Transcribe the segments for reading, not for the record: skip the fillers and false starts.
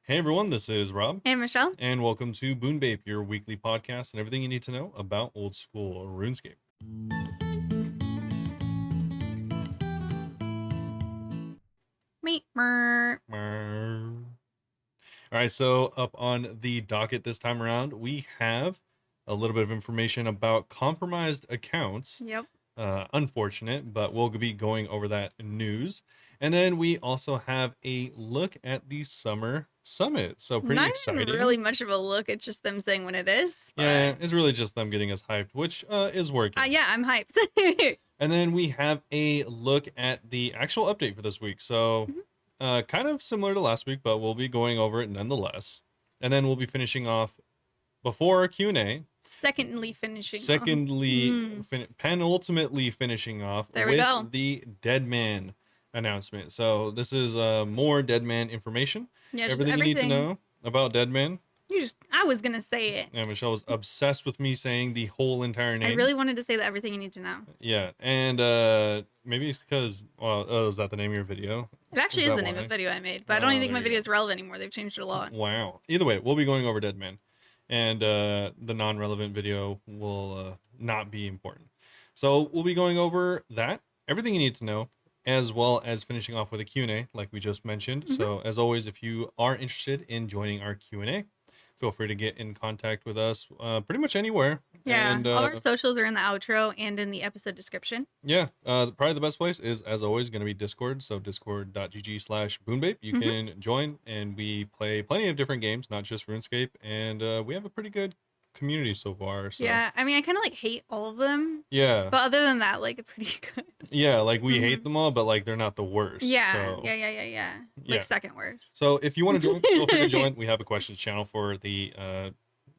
Hey everyone, this is Rob, Hey, Michelle. and welcome to Bunebape, your weekly podcast and everything you need to know about old school RuneScape. Meet. All right, so up on the docket this time around, we have a little bit of information about compromised accounts. Yep. Unfortunate, but we'll be going over that news. And then we also have a look at the summer summit. So pretty Not exciting. even really much of a look. It's just them saying when it is. But... Yeah, it's really just them getting us hyped, which is working. Yeah, I'm hyped. And then we have a look at the actual update for this week. So kind of similar to last week, but we'll be going over it nonetheless. And then we'll be finishing off before our Q&A. Penultimately finishing off there we go. with the Deadman announcement. So this is more Deadman information. Yeah, everything you need to know about Deadman. I was gonna say it. Yeah, Michelle was obsessed with me saying the whole entire name. I really wanted to say that everything you need to know. Yeah, and maybe it's because, well, is that the name of your video? It actually is the name of the video I made, but I don't even think my video is relevant anymore. They've changed it a lot. Wow. Either way, we'll be going over Deadman, and the non-relevant video will not be important. So we'll be going over that, everything you need to know, as well as finishing off with a Q&A, like we just mentioned. So as always, if you are interested in joining our Q&A, feel free to get in contact with us pretty much anywhere. Yeah, and, all our socials are in the outro and in the episode description. Yeah, probably the best place is, as always, going to be Discord. So discord.gg/Bunebape. You can join, and we play plenty of different games, not just RuneScape. And we have a pretty good community so far. So. Yeah, I mean, I kind of like hate all of them. Yeah. But other than that, like, pretty good. Yeah, like we hate them all, but like they're not the worst. Yeah, so. yeah. Like second worst. So if you want to join, feel free to join. We have a questions channel for the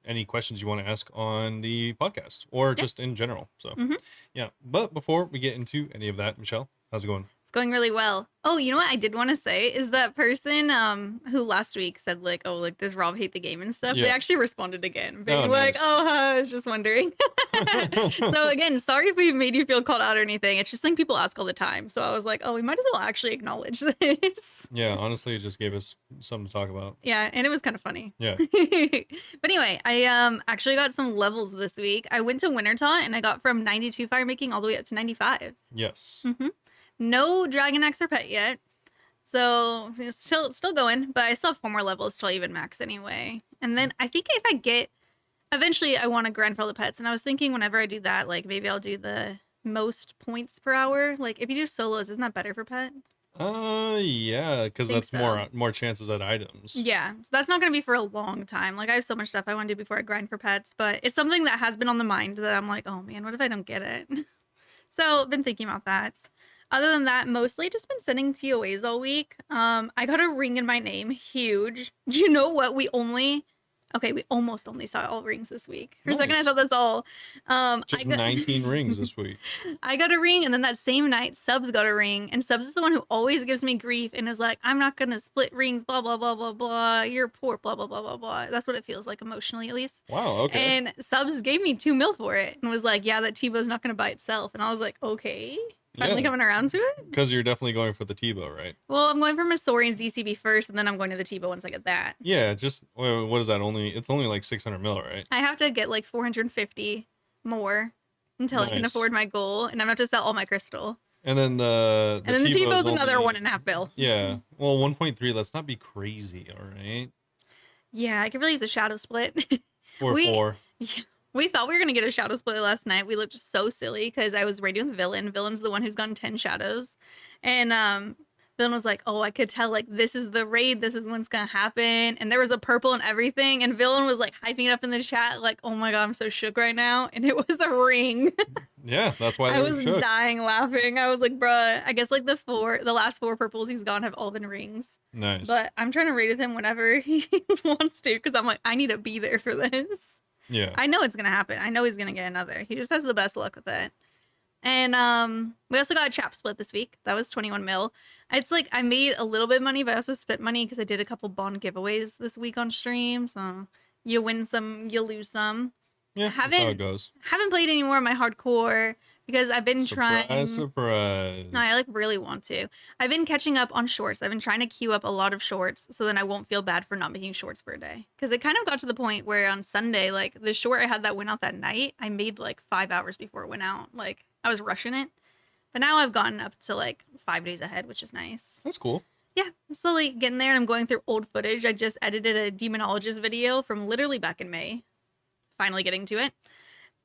any questions you want to ask on the podcast or just in general. So yeah. But before we get into any of that, Michelle, how's it going? It's going really well. Oh, you know what I did want to say is that person who last week said like, oh, like does Rob hate the game and stuff? They actually responded again. Being like, oh, I was just wondering. So again, sorry if we made you feel called out or anything. It's just something people ask all the time. So I was like, oh, we might as well actually acknowledge this. Yeah, honestly, it just gave us something to talk about. Yeah, and it was kind of funny. Yeah. But anyway, I actually got some levels this week. I went to Wintertaunt and I got from 92 fire making all the way up to 95. Yes. No dragon axe or pet yet. So still going, but I still have 4 more levels till I even max anyway. And then I think if I get, eventually I want to grind for all the pets. And I was thinking whenever I do that, like maybe I'll do the most points per hour. Like if you do solos, isn't that better for pet? Yeah, because that's more chances at items. Yeah, so that's not going to be for a long time. Like I have so much stuff I want to do before I grind for pets, but it's something that has been on the mind that I'm like, oh man, what if I don't get it? So I've been thinking about that. Other than that, mostly just been sending TOAs all week. I got a ring in my name, huge. Do you know what? We almost only saw all rings this week. For a second, I thought that's all. Just 19 rings this week. I got a ring, and then that same night, Subs got a ring, and Subs is the one who always gives me grief and is like, I'm not gonna split rings, blah blah blah blah blah. You're poor, blah blah blah blah blah. That's what it feels like emotionally, at least. Wow. Okay. And Subs gave me 2 mil for it, and was like, yeah, that T-bow's not gonna buy itself, and I was like, okay. Finally coming around to it? Because you're definitely going for the T-bow, right? Well, I'm going for Masorian's DCB first, and then I'm going to the T-bow once I get that. Yeah, just, what is that? It's only like 600 mil, right? I have to get like 450 more until I can afford my goal, and I'm going to have to sell all my crystal. And then the T-bow's another 1.5 bill. Yeah. Well, 1.3, let's not be crazy, all right? Yeah, I could really use a shadow split. Or 4. Yeah. We thought we were going to get a shadow split last night. We looked so silly because I was raiding with Villain. Villain's the one who's gotten 10 shadows. And Villain was like, oh, I could tell, like, this is the raid. This is what's going to happen. And there was a purple and everything. And Villain was, like, hyping it up in the chat, like, oh, my God, I'm so shook right now. And it was a ring. Yeah, that's why I was dying laughing. I was like, bruh, I guess, like, the last 4 purples he's gone have all been rings. Nice. But I'm trying to raid with him whenever he wants to because I'm like, I need to be there for this. Yeah. I know it's going to happen. I know he's going to get another. He just has the best luck with it. And we also got a chap split this week. That was 21 mil. It's like I made a little bit of money, but I also spent money because I did a couple bond giveaways this week on stream. So you win some, you lose some. Yeah, that's how it goes. Haven't played any more of my hardcore because I've been Surprise, trying. No, I surprise. like really want to. I've been catching up on shorts. I've been trying to queue up a lot of shorts so then I won't feel bad for not making shorts for a day. Because it kind of got to the point where on Sunday, like the short I had that went out that night, I made like 5 hours before it went out. Like I was rushing it. But now I've gotten up to like 5 days ahead, which is nice. That's cool. Yeah, I'm slowly getting there and I'm going through old footage. I just edited a demonologist video from literally back in May. Finally getting to it.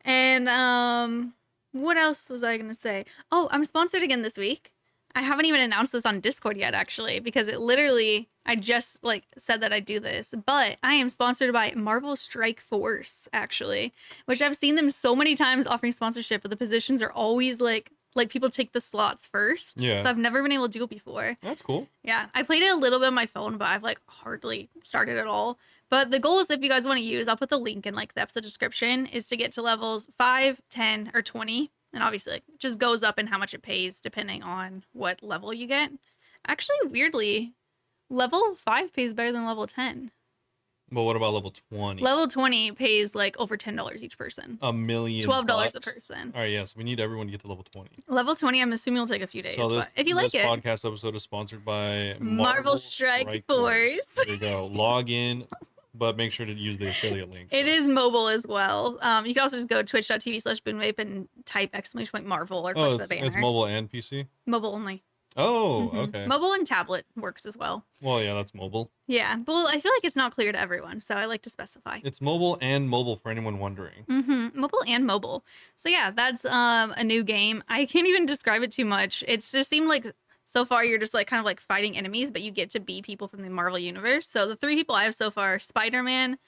And what else was I gonna say? Oh, I'm sponsored again this week. I haven't even announced this on Discord yet, actually, because it literally I just like said that I do this, but I am sponsored by Marvel Strike Force, actually, which I've seen them so many times offering sponsorship, but the positions are always like people take the slots first. Yeah. So I've never been able to do it before. That's cool. Yeah, I played it a little bit on my phone, but I've like hardly started at all. But the goal is if you guys want to use, I'll put the link in like the episode description, is to get to levels 5, 10, or 20. And obviously it just goes up in how much it pays depending on what level you get. Actually, weirdly, level 5 pays better than level 10. But what about level 20? Level 20 pays like over $10 each person. $1 million. $12 a person. All right, yes, we need everyone to get to level 20. Level 20, I'm assuming will take a few days. So but if you like this it, podcast episode is sponsored by Marvel Strike Force. There you go. Log in, but make sure to use the affiliate link. It is mobile as well. You can also just go to twitch.tv/Bunebape and type !Marvel or click the banner. It's mobile and PC? Mobile only. Oh, okay. Mobile and tablet works as well. Well, yeah, that's mobile. Yeah, but I feel like it's not clear to everyone, so I like to specify. It's mobile and mobile for anyone wondering. Mobile and mobile. So yeah, that's a new game. I can't even describe it too much. It's just seemed like so far you're just like kind of like fighting enemies, but you get to be people from the Marvel universe. So the 3 people I have so far are Spider-Man,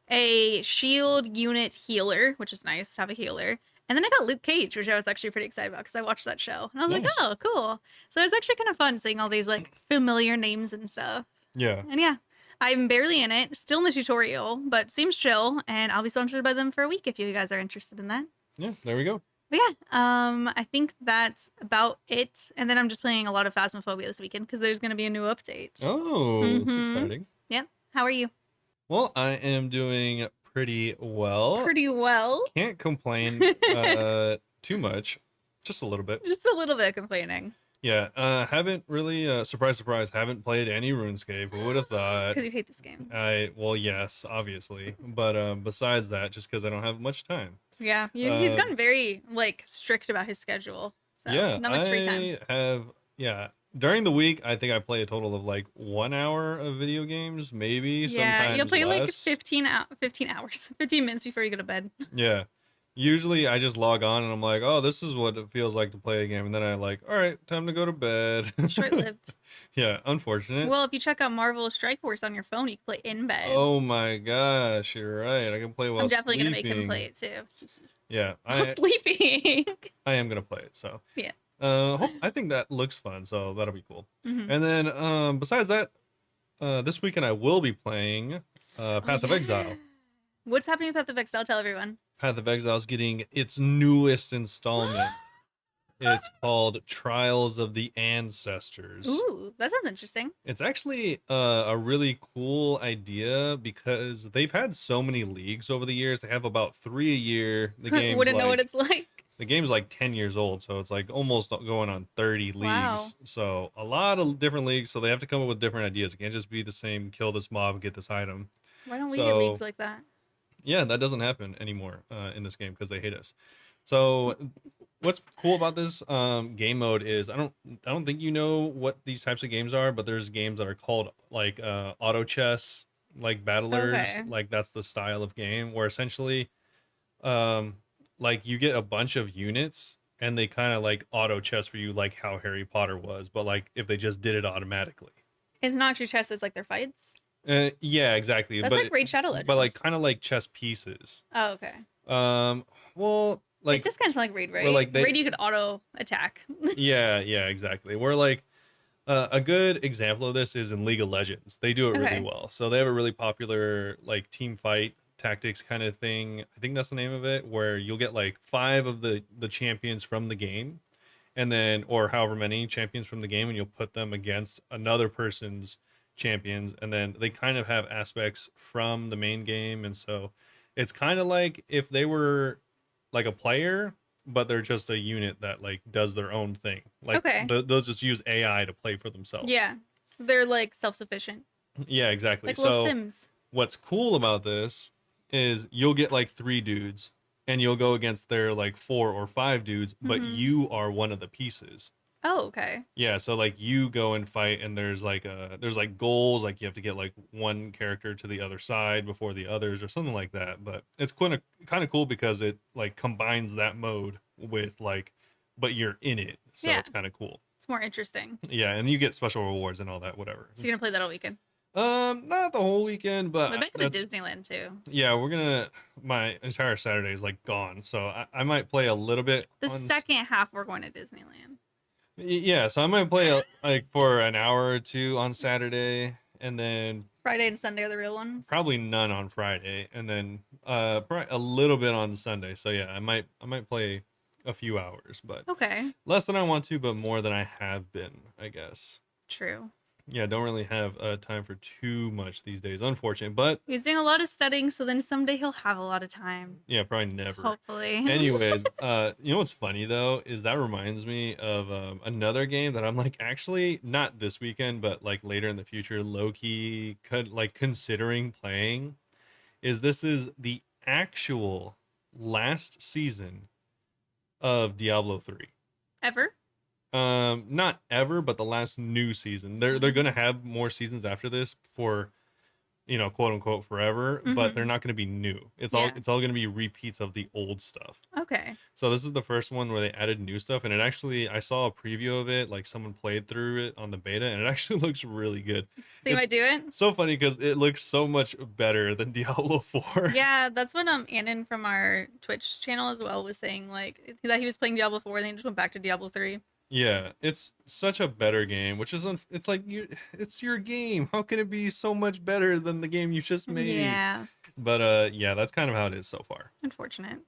a shield unit healer, which is nice to have a healer. And then I got Luke Cage, which I was actually pretty excited about because I watched that show. And I was like, oh, cool. So it was actually kind of fun seeing all these like familiar names and stuff. Yeah. And yeah, I'm barely in it, still in the tutorial, but seems chill. And I'll be sponsored by them for a week if you guys are interested in that. Yeah, there we go. But yeah, I think that's about it. And then I'm just playing a lot of Phasmophobia this weekend because there's going to be a new update. Oh, it's exciting. Yeah. How are you? Well, I am doing pretty well. Pretty well. Can't complain too much. Just a little bit. Just a little bit complaining. Yeah, haven't really, surprise, haven't played any RuneScape. Who would have thought? Because you hate this game. Well, yes, obviously. But besides that, just because I don't have much time. Yeah, he's gotten very, like, strict about his schedule. So, yeah, not much free time. During the week, I think I play a total of, like, 1 hour of video games, maybe, sometimes you'll play, less. like, 15 hours. 15 minutes before you go to bed. Yeah. Usually I just log on and I'm like, oh, this is what it feels like to play a game. And then I like, all right, time to go to bed. Short-lived. Yeah, unfortunate. Well, if you check out Marvel Strike Force on your phone, you can play in bed. Oh my gosh, you're right. I can play while I'm definitely sleeping. going to make him play it too. Yeah. While sleeping. I am going to play it, so. Yeah. I think that looks fun, so that'll be cool. And then besides that, this weekend I will be playing Path of Exile. What's happening with Path of Exile? Tell everyone. Path of Exile is getting its newest installment. It's called Trials of the Ancestors. Ooh, that sounds interesting. It's actually a really cool idea because they've had so many leagues over the years. They have about 3 a year. The game's Wouldn't like, know what it's like. The game's like 10 years old, so it's like almost going on 30 leagues. Wow. So a lot of different leagues, so they have to come up with different ideas. It can't just be the same, kill this mob, get this item. Why don't we get leagues like that? Yeah, that doesn't happen anymore in this game because they hate us. So what's cool about this game mode is I don't think you know what these types of games are, but there's games that are called like auto chess, like battlers. Okay. Like that's the style of game where essentially like you get a bunch of units and they kind of like auto chess for you, like how Harry Potter was, but like if they just did it automatically. It's not true chess, it's like their fights. Yeah, exactly. That's like Raid Shadow Legends. But like kind of like chess pieces. Oh, okay. Well, like it just kind of like Raid, right? Well, like Raid you could auto attack. yeah, exactly. Where like a good example of this is in League of Legends. They do it really well. So they have a really popular like team fight tactics kind of thing. I think that's the name of it, where you'll get like 5 of the champions from the game, and then or however many champions from the game, and you'll put them against another person's champions, and then they kind of have aspects from the main game, and so it's kind of like if they were like a player, but they're just a unit that like does their own thing. Like Okay. they'll just use AI to play for themselves. Yeah. So they're like self-sufficient, Yeah, exactly. like little So Sims. what's cool about this is you'll get like 3 dudes and you'll go against their like 4 or 5 dudes, but Mm-hmm. you are one of the pieces. Oh, okay. Yeah, so like you go and fight and there's like goals, like you have to get like one character to the other side before the others or something like that. But it's kind of cool because it like combines that mode with like but you're in it. So Yeah. it's kind of cool. It's more interesting. Yeah, and you get special rewards and all that whatever. So you're gonna play that all weekend. Not the whole weekend, We but might go to Disneyland too. yeah, we're gonna my entire Saturday is like gone. So I might play a little bit The on second half, we're going to Disneyland. yeah, so I might play like for an hour or two on Saturday, and then Friday and Sunday are the real ones. probably none on Friday, and then probably a little bit on Sunday. So yeah, I might play a few hours, but Okay. less than I want to, but more than I have been, I guess. True. Yeah, don't really have time for too much these days, unfortunate. But He's doing a lot of studying, so then someday he'll have a lot of time. yeah, probably never. Hopefully. Anyways, you know what's funny though is that reminds me of another game that I'm like actually not this weekend, but like later in the future, low key like considering playing. This is the actual last season of Diablo 3. Ever? Not ever, but the last new season. They're gonna have more seasons after this for quote unquote forever, but they're Mhm. not going to be new. Yeah. It's all going to be repeats of the old stuff. Okay. So this is the first one where they added new stuff, and it actually I saw a preview of it, like someone played through it on the beta, and it actually looks really good. So you It's might do it? so funny because it looks so much better than Diablo 4. Yeah, that's what Annan from our Twitch channel as well was saying, like that he was playing Diablo 4 and then he just went back to Diablo 3. Yeah, it's such a better game, which is it's like it's your game. How can it be so much better than the game you just made? Yeah. But yeah, that's kind of how it is so far. Unfortunate.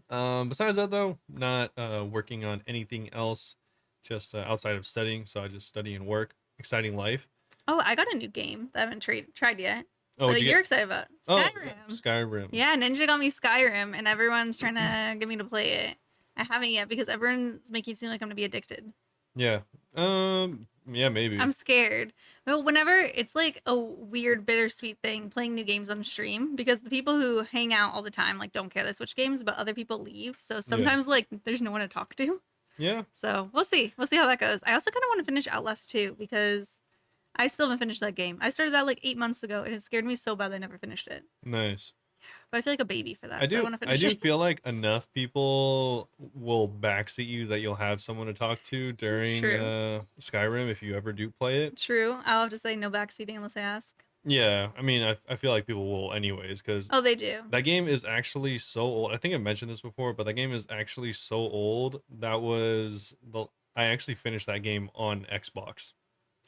Besides that though, not working on anything else, just outside of studying. So I just study and work. Exciting life. Oh, I got a new game that I haven't tried yet. Oh, That what'd you you're get? excited about. Oh, Skyrim. Skyrim. Yeah, Ninja got me Skyrim, and everyone's trying to get me to play it. I haven't yet because everyone's making it seem like I'm gonna be addicted. Yeah. Yeah, maybe. I'm scared. Well, whenever it's like a weird, bittersweet thing playing new games on stream because the people who hang out all the time like don't care they switch games, but other people leave. So sometimes like there's no one to talk to. Yeah. So we'll see. We'll see how that goes. I also kind of want to finish Outlast 2 because I still haven't finished that game. I started that like 8 months ago, and it scared me so bad I never finished it. Nice. But I feel like a baby for that. I So I do. want to I finish do it. feel like enough people will backseat you that you'll have someone to talk to during True. Skyrim if you ever do play it. True. I'll have to say no backseating unless I ask. Yeah, I mean, I feel like people will anyways because Oh, they do. that game is actually so old. I think I mentioned this before, but that game is actually so old. I actually finished that game on Xbox.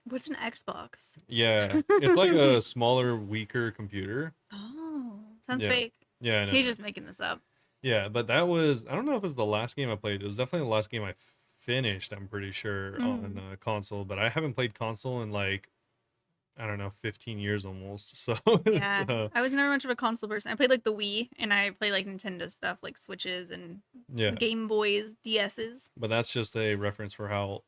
What's an Xbox? Yeah, it's like a smaller, weaker computer. Oh, sounds Yeah. fake. Yeah, I know. He's just making this up. Yeah, but that was I don't know if it's the last game I played. It was definitely the last game I finished. I'm pretty sure on console, but I haven't played console in like I don't know 15 years almost. So Yeah, I was never much of a console person. I played like the Wii, and I played like Nintendo stuff, like Switches and yeah, Game Boys, DSs. but that's just a reference for how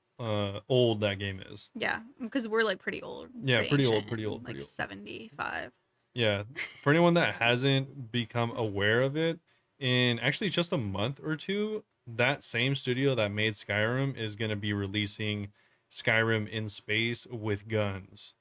old that game is. Yeah, because we're like pretty old. Yeah, pretty old, ancient, pretty old, Like pretty old. 75. Yeah, for anyone that hasn't become aware of it, in actually just a month or two, that same studio that made Skyrim is going to be releasing Skyrim in space with guns,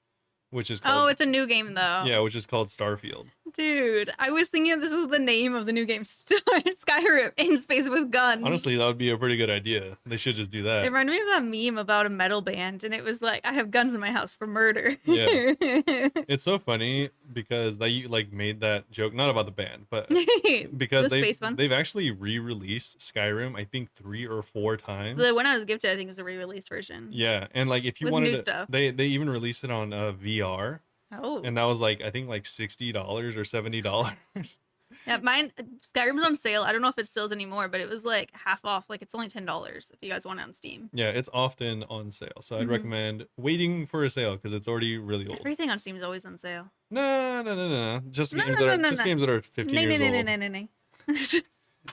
which is Oh, called it's a new game though. yeah, which is called Starfield. Dude, I was thinking this was the name of the new game, Skyrim in space with guns. Honestly, that would be a pretty good idea. They should just do It that. reminded me of that meme about a metal band, and it was like, I have guns in my house for murder. Yeah. It's so funny because they like made that joke not about the band, but because The space one. they've actually re-released Skyrim I think 3 or 4 times. The one I was gifted, I think, was a re-release version. Yeah, and like if you With wanted new to, stuff. they even released it on VR, Oh. and that was like I think like $60 or $70. Yeah, mine Skyrim's on sale. I don't know if it still is anymore, but it was like half off. Like it's only $10 if you guys want it on Steam. Yeah, it's often on sale, so I'd Mhm. recommend waiting for a sale because it's already really old. Everything on Steam is always on sale. No. Just No, games no, that are no, just no. games that are 15 years old. No.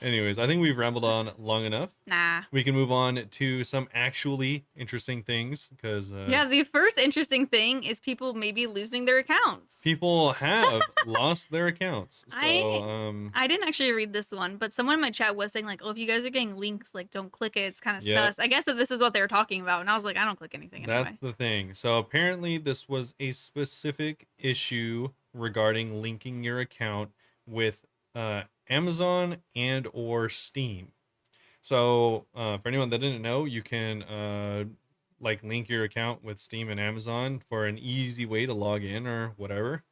Anyways, I think we've rambled on long enough. Nah. We can move on to some actually interesting things because Yeah, the first interesting thing is people maybe losing their accounts. people have lost their accounts. So, I I didn't actually read this one, but someone in my chat was saying like, "Oh, if you guys are getting links, like don't click it. It's kind of yep, sus." I guess that this is what they were talking about, and I was like, "I don't click anything that's anyway." the thing. So, apparently, this was a specific issue regarding linking your account with Amazon and or Steam. So, for anyone that didn't know, you can like link your account with Steam and Amazon for an easy way to log in or whatever.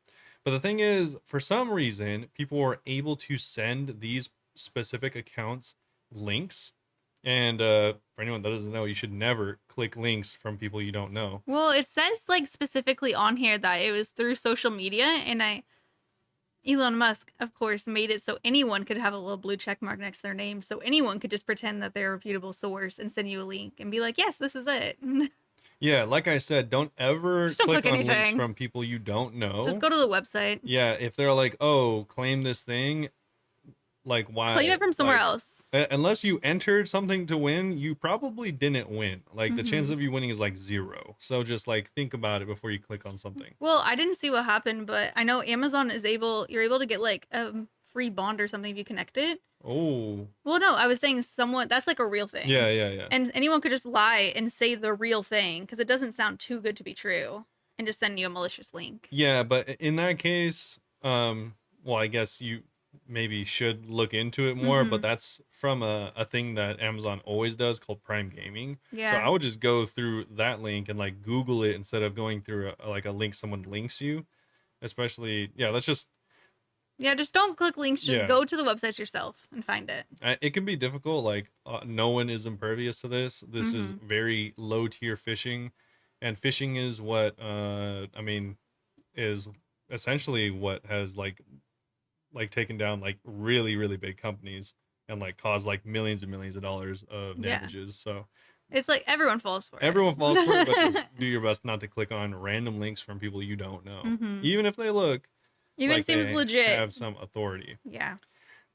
But the thing is, for some reason, people were able to send these specific accounts links. And for anyone that doesn't know, you should never click links from people you don't know. Well, it says like specifically on here that it was through social media, and Elon Musk, of course, made it so anyone could have a little blue check mark next to their name, so anyone could just pretend that they're a reputable source and send you a link and be like, "Yes, this is it." Yeah, like I said, don't ever Just don't click click on links anything. from people you don't Just know. go to the website. Yeah, if they're like, "Oh, claim this thing," like Claim why? it from somewhere Like else. unless you entered something to win, you probably didn't win. Like the chance Hmm. of you winning is like zero. So just like think about it before you click on something. Well, I didn't see what happened, but I know Amazon is you're able to get like a free bond or something if you connect it. Oh, Well, no, I was saying someone that's like a real thing. yeah, yeah, yeah. And anyone could just lie and say the real thing because it doesn't sound too good to be true and just send you a malicious link. Yeah, but in that case, well, I guess you maybe should look into it more, but Hmm. that's from a thing that Amazon always does called Prime Gaming. So Yeah. I would just go through that link and like Google it instead of going through like a link someone links you. Especially, yeah, let's just, Yeah, just don't click links. Just yeah, go to the websites yourself and find it. it can be difficult. Like, no one is impervious to this. This is Hmm. very low tier phishing, and phishing is what, I mean, is essentially what has like taken down like really really big companies and like caused like millions and millions of dollars of Yeah. damages. So It's like everyone falls for everyone falls for it, but just it. do your best not to click on random links from people you don't know, Hmm. even if they look Even like seems they legit. have some authority. Yeah.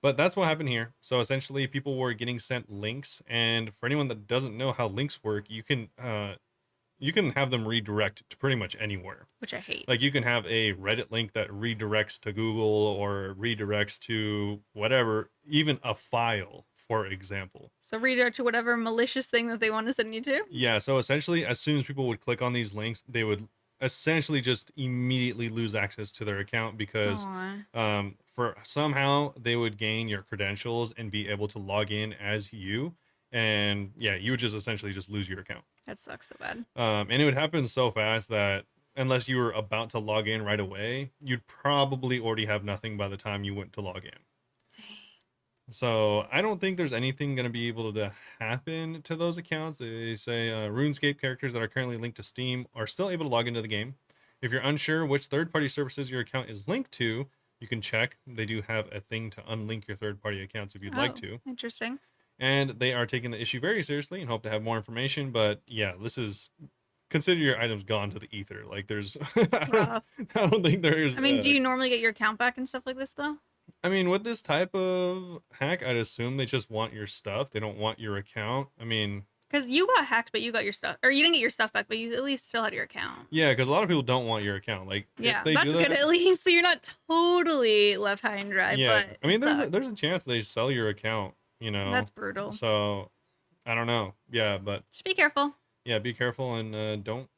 But that's what happened here. So essentially, people were getting sent links, and for anyone that doesn't know how links work, you can have them redirect to pretty much anywhere. Which I hate. Like you can have a Reddit link that redirects to Google or redirects to whatever, even a file, for example. So redirect to whatever malicious thing that they want to send you to. Yeah, so essentially, as soon as people would click on these links, they would essentially just immediately lose access to their account because Aw, for somehow they would gain your credentials and be able to log in as you. And yeah, you would just essentially just lose your account. that sucks so bad. And it would happen so fast that unless you were about to log in right away, you'd probably already have nothing by the time you went to log in. So I don't think there's anything going to be able to happen to those accounts. They say RuneScape characters that are currently linked to Steam are still able to log into the game. If you're unsure which third-party services your account is linked to, you can check. They do have a thing to unlink your third-party accounts if you'd like Oh, to. interesting. And they are taking the issue very seriously and hope to have more information. But yeah, this is consider your items gone to the ether. Like there's, Rough. I don't think there's. I mean, do you normally get your account back and stuff like this though? I mean, with this type of hack, I'd assume they just want your stuff. They don't want your account. I mean, Because you got hacked, but you got your stuff, or you didn't get your stuff back, but you at least still had your account. yeah, because a lot of people don't want your account. Like if Yeah, they that's do good that, at least. So you're not totally left high and dry. yeah. But I it mean, sucks. there's a chance they sell your account. You know, That's brutal. so I don't know. Yeah, but Just be careful. yeah, be careful and don't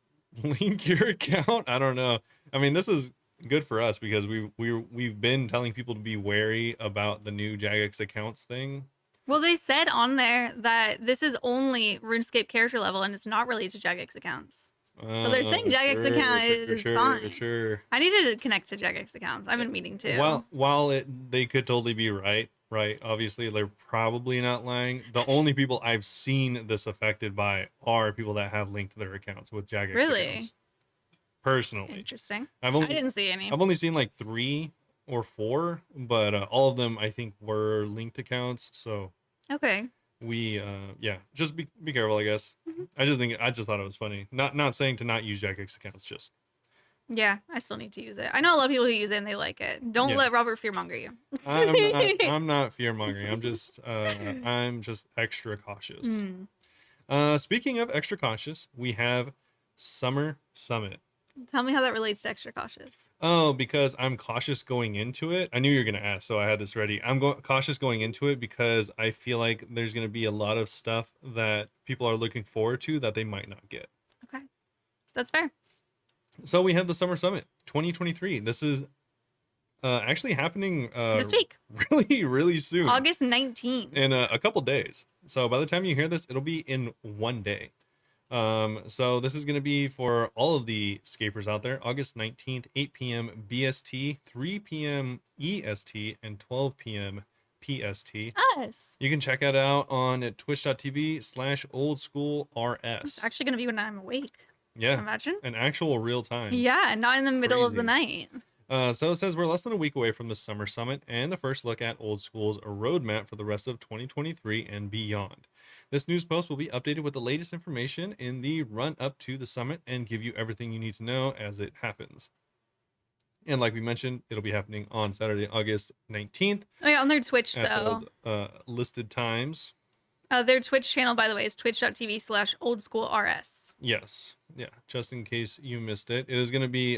link your account. I don't know. I mean, this is good for us because we've been telling people to be wary about the new Jagex accounts thing. Well, they said on there that this is only RuneScape character level and it's not related to Jagex accounts. So they're saying Jagex account is fine. Sure. I need to connect to Jagex accounts. I've been meaning to. While they could totally be right, right? Obviously, they're probably not lying. The only people I've seen this affected by are people that have linked their accounts with Jagex Really accounts. Personally, interesting. I've I only didn't see any. I've only seen like 3 or 4, but all of them I think were linked accounts. So Okay. we yeah, just be careful, I guess. Mhm. I just thought it was funny. Not saying to not use Jagex accounts, just Yeah, I still need to use it. I know a lot of people who use it and they like it. Don't Yeah. let Robert fearmonger you. I'm not fear mongering. I'm just extra cautious. Hmm. Speaking of extra cautious, we have Summer Summit. Tell me how that relates to extra cautious. Oh, because I'm cautious going into it. I knew you were gonna ask, so I had this ready. Cautious going into it because I feel like there's gonna be a lot of stuff that people are looking forward to that they might not get. Okay, that's fair. So we have the Summer Summit 2023. This is actually happening This week, really, really soon, August 19th. in a couple days. So by the time you hear this, it'll be in one day. So this is going to be for all of the scapers out there, August 19th, 8 p.m. BST, 3 p.m. EST, and 12 p.m. PST. Us. You can check it out on twitch.tv/oldschoolrs. It's actually gonna be when I'm awake. Yeah, Imagine. an actual real time. Yeah, and not in the middle of the Crazy. night. So it says we're less than a week away from the Summer Summit and the first look at Old School's roadmap for the rest of 2023 and beyond. This news post will be updated with the latest information in the run up to the summit and give you everything you need to know as it happens. And like we mentioned, it'll be happening on Saturday, August 19th. Oh yeah, on their Twitch at though. those listed times. Their Twitch channel, by the way, is twitch.tv/oldschoolrs. Yes. Yeah. Just in case you missed it, it is going to be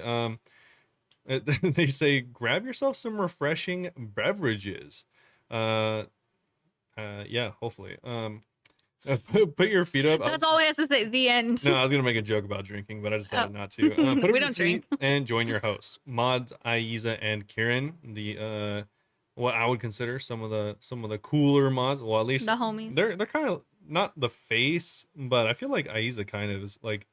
they say grab yourself some refreshing beverages. Yeah, hopefully. Put your feet up. That's all he has to say. The end. No, I was gonna make a joke about drinking, but I decided not to. Put up We your don't feet drink. and join your hosts, Mods, Aiza, and Kieran. The what I would consider some of the cooler mods. Well, at least The homies. They're kind of not the face, but I feel like Aiza kind of is like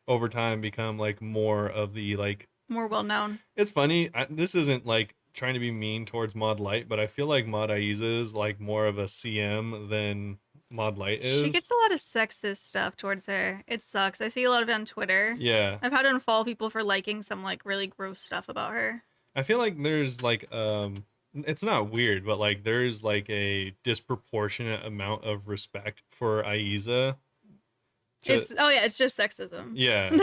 over time become like more of the like. More well known. It's funny. This isn't like trying to be mean towards Mod Light, but I feel like Mod Aiza is like more of a CM than Mod Light is. She gets a lot of sexist stuff towards her. It sucks. I see a lot of it on Twitter. Yeah. I've had to unfollow people for liking some like really gross stuff about her. I feel like there's like it's not weird, but like there's like a disproportionate amount of respect for Aiza. It's just sexism. Yeah.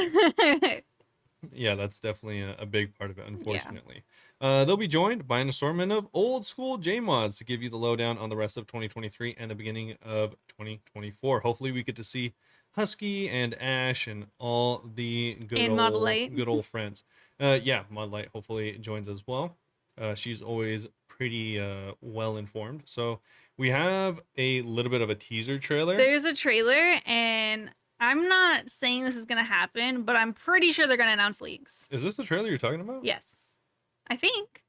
Yeah, that's definitely a big part of it, unfortunately. They'll be joined by an assortment of old school J-mods to give you the lowdown on the rest of 2023 and the beginning of 2024. Hopefully we get to see Husky and Ash and all the good old friends. Yeah, Mod Light hopefully joins as well. She's always pretty well informed. So we have a little bit of a teaser trailer. There's a trailer, and I'm not saying this is going to happen, but I'm pretty sure they're going to announce leagues. Is this the trailer you're talking about? Yes. I think.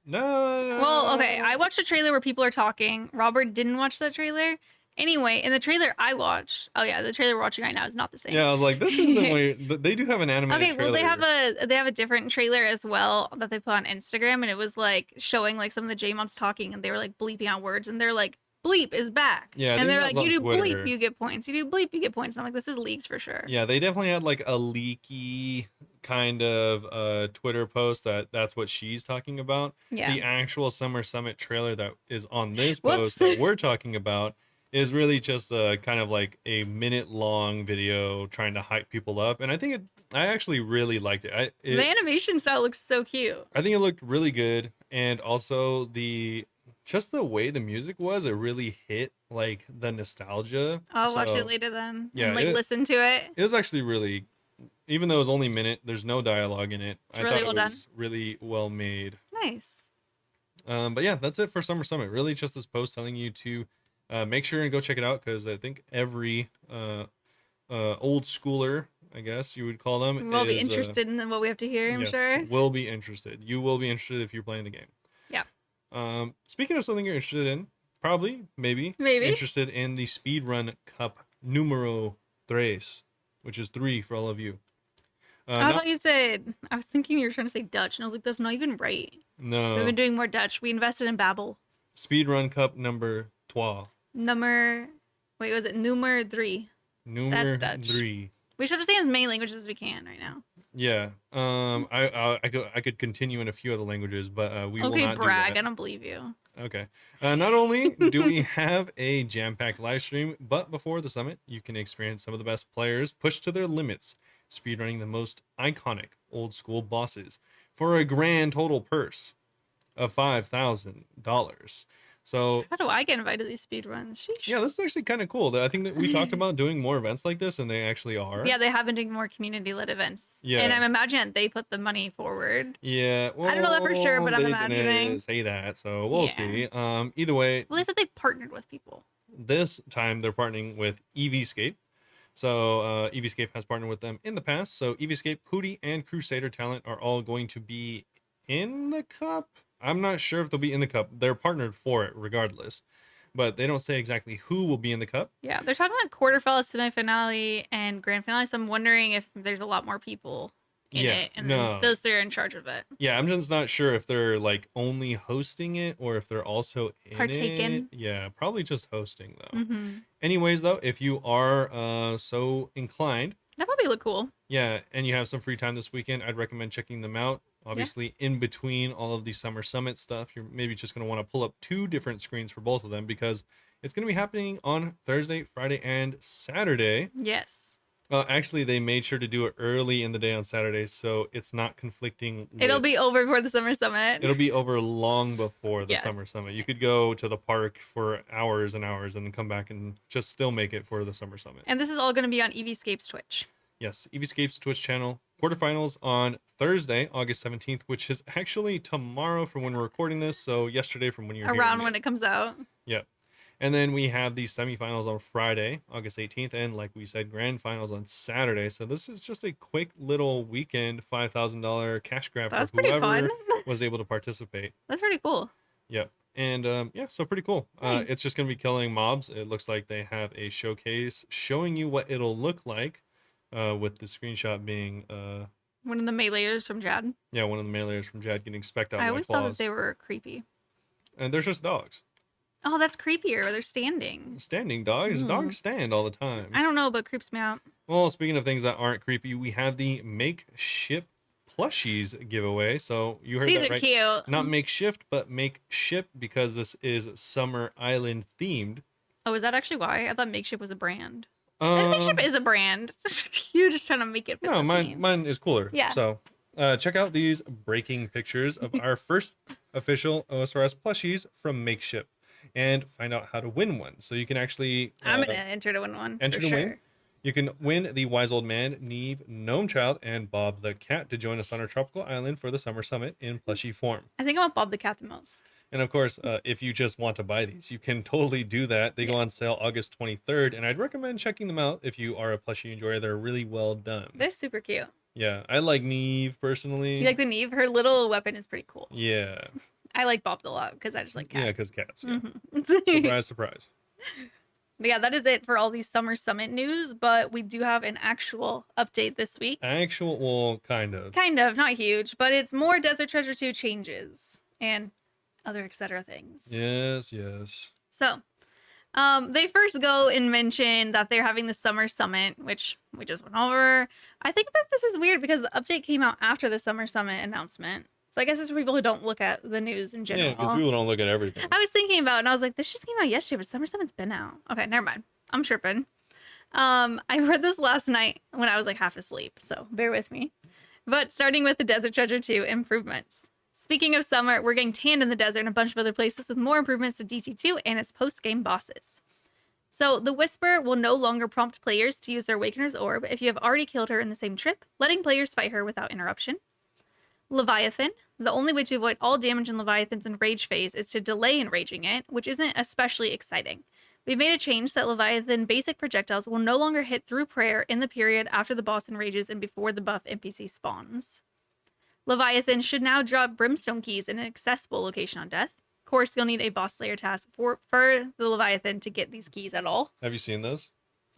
No. Well, okay. I watched a trailer where people are talking. Robert didn't watch that trailer. Anyway, in the trailer I watched, oh yeah, the trailer we're watching right now is not the same. Yeah, I was like, this isn't weird. They do have an animated trailer. Well, they have a different trailer as well that they put on Instagram, and it was like showing like some of the J-mods talking, and they were like bleeping out words, and they're like, bleep is back. Yeah, and they're like, you do Twitter. bleep, you get points. You do bleep, you get points. And I'm like, this is leagues for sure. Yeah, they definitely had like a leaky kind of Twitter post that's what she's talking about. Yeah. The actual Summer Summit trailer that is on this post that we're talking about is really just a kind of like a minute-long video trying to hype people up, and I actually really liked it. The animation style looks so cute. I think it looked really good, and also just the way the music was, it really hit like the nostalgia. I'll watch it later then. Yeah, and, like listen to it. It was actually really, even though it was only a minute, there's no dialogue in it. I thought it was really well made. Nice. But yeah, that's it for Summer Summit. Really just this post telling you to make sure and go check it out, because I think every old schooler, I guess you would call them, will be interested in what we have to hear, I'm sure. Will be interested. You will be interested if you're playing the game. Yeah. Speaking of something you're interested in, maybe interested in the Speedrun Cup numero 3, which is 3 for all of you. I thought you said, I was thinking you were trying to say Dutch, and I was like, that's not even right. No. We've been doing more Dutch. We invested in Babbel. Speedrun Cup number 3. Number 3. Number That's Dutch. 3. We should have seen as many languages as we can right now. Yeah. I could continue in a few other languages, but we will not brag. do that. I don't believe you. Okay. Not only do we have a jam-packed live stream, but before the summit, you can experience some of the best players push to their limits. speedrunning the most iconic old school bosses for a grand total purse of $5,000. So How do I get invited to these speed runs? Sheesh. yeah, this is actually kind of cool. I think that we talked about doing more events like this, and they actually are. Yeah, they have been doing more community-led events. Yeah. And I'm imagining they put the money forward. Yeah, well, I don't know that for sure, but I'm they imagining. didn't say that, so we'll Yeah. see. Either way, Well, they said they partnered with people. this time they're partnering with EVscape. So EVscape has partnered with them in the past. So EVscape, Hootie, and Crusader talent are all going to be in the cup. I'm not sure if they'll be in the cup. They're partnered for it regardless, but they don't say exactly who will be in the cup. Yeah, they're talking about quarterfinale, semifinale, and grand finale. So I'm wondering if there's a lot more people in it, and then those three are in charge of it. Yeah, I'm just not sure if they're like only hosting it or if they're also in Partaking. it. Yeah, probably just hosting though. Anyways, though, if you are so inclined, that probably look cool. Yeah, and you have some free time this weekend, I'd recommend checking them out. Obviously, in between all of the Summer Summit stuff, you're maybe just going to want to pull up 2 different screens for both of them because it's going to be happening on Thursday, Friday, and Saturday. Yes. Actually, they made sure to do it early in the day on Saturday, so it's not conflicting. It'll be over before the Summer Summit. It'll be over long before the Summer Summit. You could go to the park for hours and hours and then come back and just still make it for the Summer Summit. And this is all going to be on EVscape's Twitch. Yes, EVscape's Twitch channel. Quarterfinals on Thursday, August 17th, which is actually tomorrow from when we're recording this. So yesterday from when you're around when it comes out. Yep. And then we have the semifinals on Friday, August 18th, and like we said, grand finals on Saturday. So this is just a quick little weekend $5,000 cash grab for whoever was able to participate. That's pretty cool. Yep. And yeah, so pretty cool. Nice. It's just going to be killing mobs. It looks like they have a showcase showing you what it'll look like. With the screenshot being one of the meleeers from Jad. Yeah, one of the meleeers from Jad getting specked out. I always thought that they were creepy. And they're just dogs. Oh, that's creepier. They're standing. Standing dogs. Dogs stand all the time. I don't know, but creeps me out. Well, speaking of things that aren't creepy, we have the makeshift plushies giveaway. So you heard that right? These are cute. Not makeshift, but makeship because this is Summer Island themed. Oh, is that actually why? I thought makeshift was a brand. Makeship is a brand. You're just trying to make it fit No, mine is cooler. Yeah. So check out these breaking pictures of our first official OSRS plushies from Makeship and find out how to win one. So you can actually... I'm going to enter to win one. Enter to win. You can win the Wise Old Man, Neve, Gnome Child, and Bob the Cat to join us on our tropical island for the Summer Summit in plushie form. I think I want Bob the Cat the most. And of course, if you just want to buy these, you can totally do that. They go on sale August 23rd, and I'd recommend checking them out if you are a plushie enjoyer. They're really well done. They're super cute. Yeah, I like Neve personally. You like the Neve? Her little weapon is pretty cool. Yeah. I like Bob a lot because I just like cats. Yeah, because cats. Yeah. Surprise, surprise. But yeah, that is it for all these Summer Summit news, but we do have an actual update this week. Well, kind of. Kind of, not huge, but it's more Desert Treasure 2 changes and other etc. things. Yes, yes. So, they first go and mention that they're having the Summer Summit, which we just went over. I think that this is weird because the update came out after the Summer Summit announcement. So I guess it's for people who don't look at the news in general. Yeah, because people don't look at everything. I was thinking about it, and I was like, this just came out yesterday, but Summer Summit's been out. Okay, never mind. I'm tripping. I read this last night when I was like half asleep, so bear with me. But starting with the Desert Treasure 2 improvements. Speaking of summer, we're getting tanned in the desert and a bunch of other places with more improvements to DC2 and its post-game bosses. So the Whisper will no longer prompt players to use their Awakener's Orb if you have already killed her in the same trip, letting players fight her without interruption. Leviathan. The only way to avoid all damage in Leviathan's enrage phase is to delay enraging it, which isn't especially exciting. We've made a change that Leviathan basic projectiles will no longer hit through prayer in the period after the boss enrages and before the buff NPC spawns. Leviathan should now drop Brimstone keys in an accessible location on death. Of course, you'll need a boss slayer task for the Leviathan to get these keys at all. Have you seen those?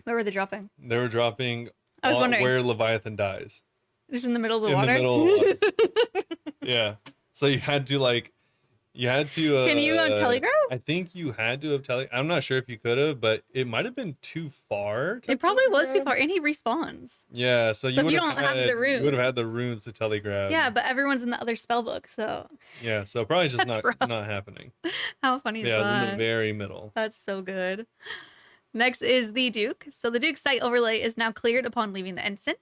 Where were they dropping? They were dropping I was wondering. Where Leviathan dies. Just in the middle of the water? In the middle of the water. Yeah. So you had to Can you telegraph? I think you had to have telegraph. I'm not sure if you could have, but it might have been too far. It probably was too far, and he respawns. Yeah, so you would have had the runes. You would have had the runes to telegraph. Yeah, but everyone's in the other spell book, so. Yeah, so probably just not happening. How funny is that? Yeah, it was in the very middle. That's so good. Next is the Duke. So the Duke's site overlay is now cleared upon leaving the instance.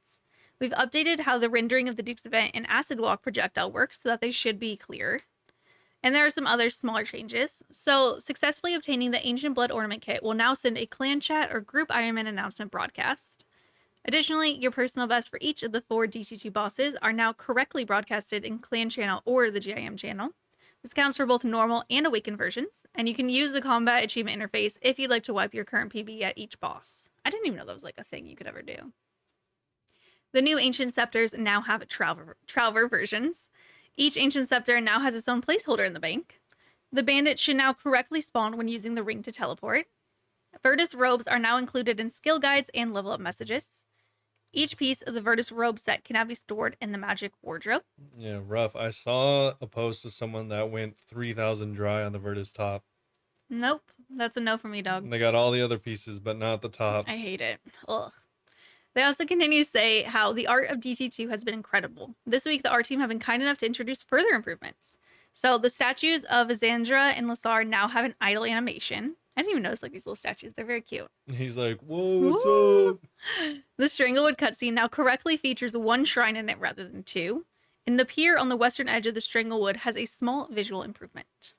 We've updated how the rendering of the Duke's event and Acid Walk projectile works so that they should be clear. And there are some other smaller changes. So, successfully obtaining the Ancient Blood Ornament Kit will now send a clan chat or group Ironman announcement broadcast. Additionally, your personal best for each of the 4 DT2 bosses are now correctly broadcasted in clan channel or the GIM channel. This counts for both normal and awakened versions, and you can use the combat achievement interface if you'd like to wipe your current PB at each boss. I didn't even know that was like a thing you could ever do. The new Ancient Scepters now have Tralver versions. Each Ancient Scepter now has its own placeholder in the bank. The Bandit should now correctly spawn when using the ring to teleport. Virtus robes are now included in skill guides and level up messages. Each piece of the Virtus robe set can now be stored in the magic wardrobe. Yeah, rough. I saw a post of someone that went 3,000 dry on the Virtus top. Nope, that's a no for me, dog. They got all the other pieces, but not the top. I hate it. Ugh. They also continue to say how the art of DT2 has been incredible. This week, the art team have been kind enough to introduce further improvements. So the statues of Zandra and Lasar now have an idle animation. I didn't even notice like these little statues. They're very cute. He's like, whoa, what's up? The Stranglewood cutscene now correctly features 1 shrine in it rather than 2. And the pier on the western edge of the Stranglewood has a small visual improvement.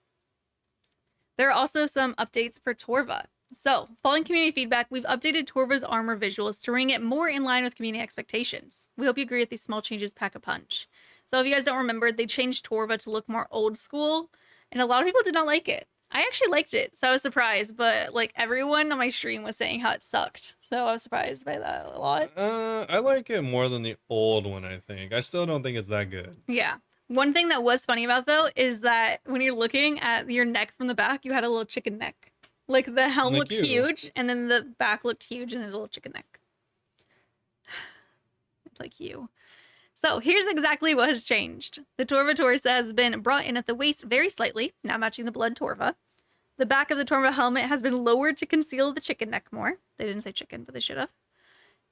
There are also some updates for Torva. So, following community feedback, we've updated Torva's armor visuals to bring it more in line with community expectations. We hope you agree with these small changes pack a punch. So if you guys don't remember, they changed Torva to look more old school, and a lot of people did not like it. I actually liked it, so I was surprised, but like everyone on my stream was saying how it sucked. So I was surprised by that a lot. I like it more than the old one, I think. I still don't think it's that good. Yeah. One thing that was funny about though is that when you're looking at your neck from the back, you had a little chicken neck. Like the helm looked huge, and then the back looked huge, and there's a little chicken neck. It's like you. So here's exactly what has changed. The Torva torso has been brought in at the waist very slightly, now matching the blood Torva. The back of the Torva helmet has been lowered to conceal the chicken neck more. They didn't say chicken, but they should have.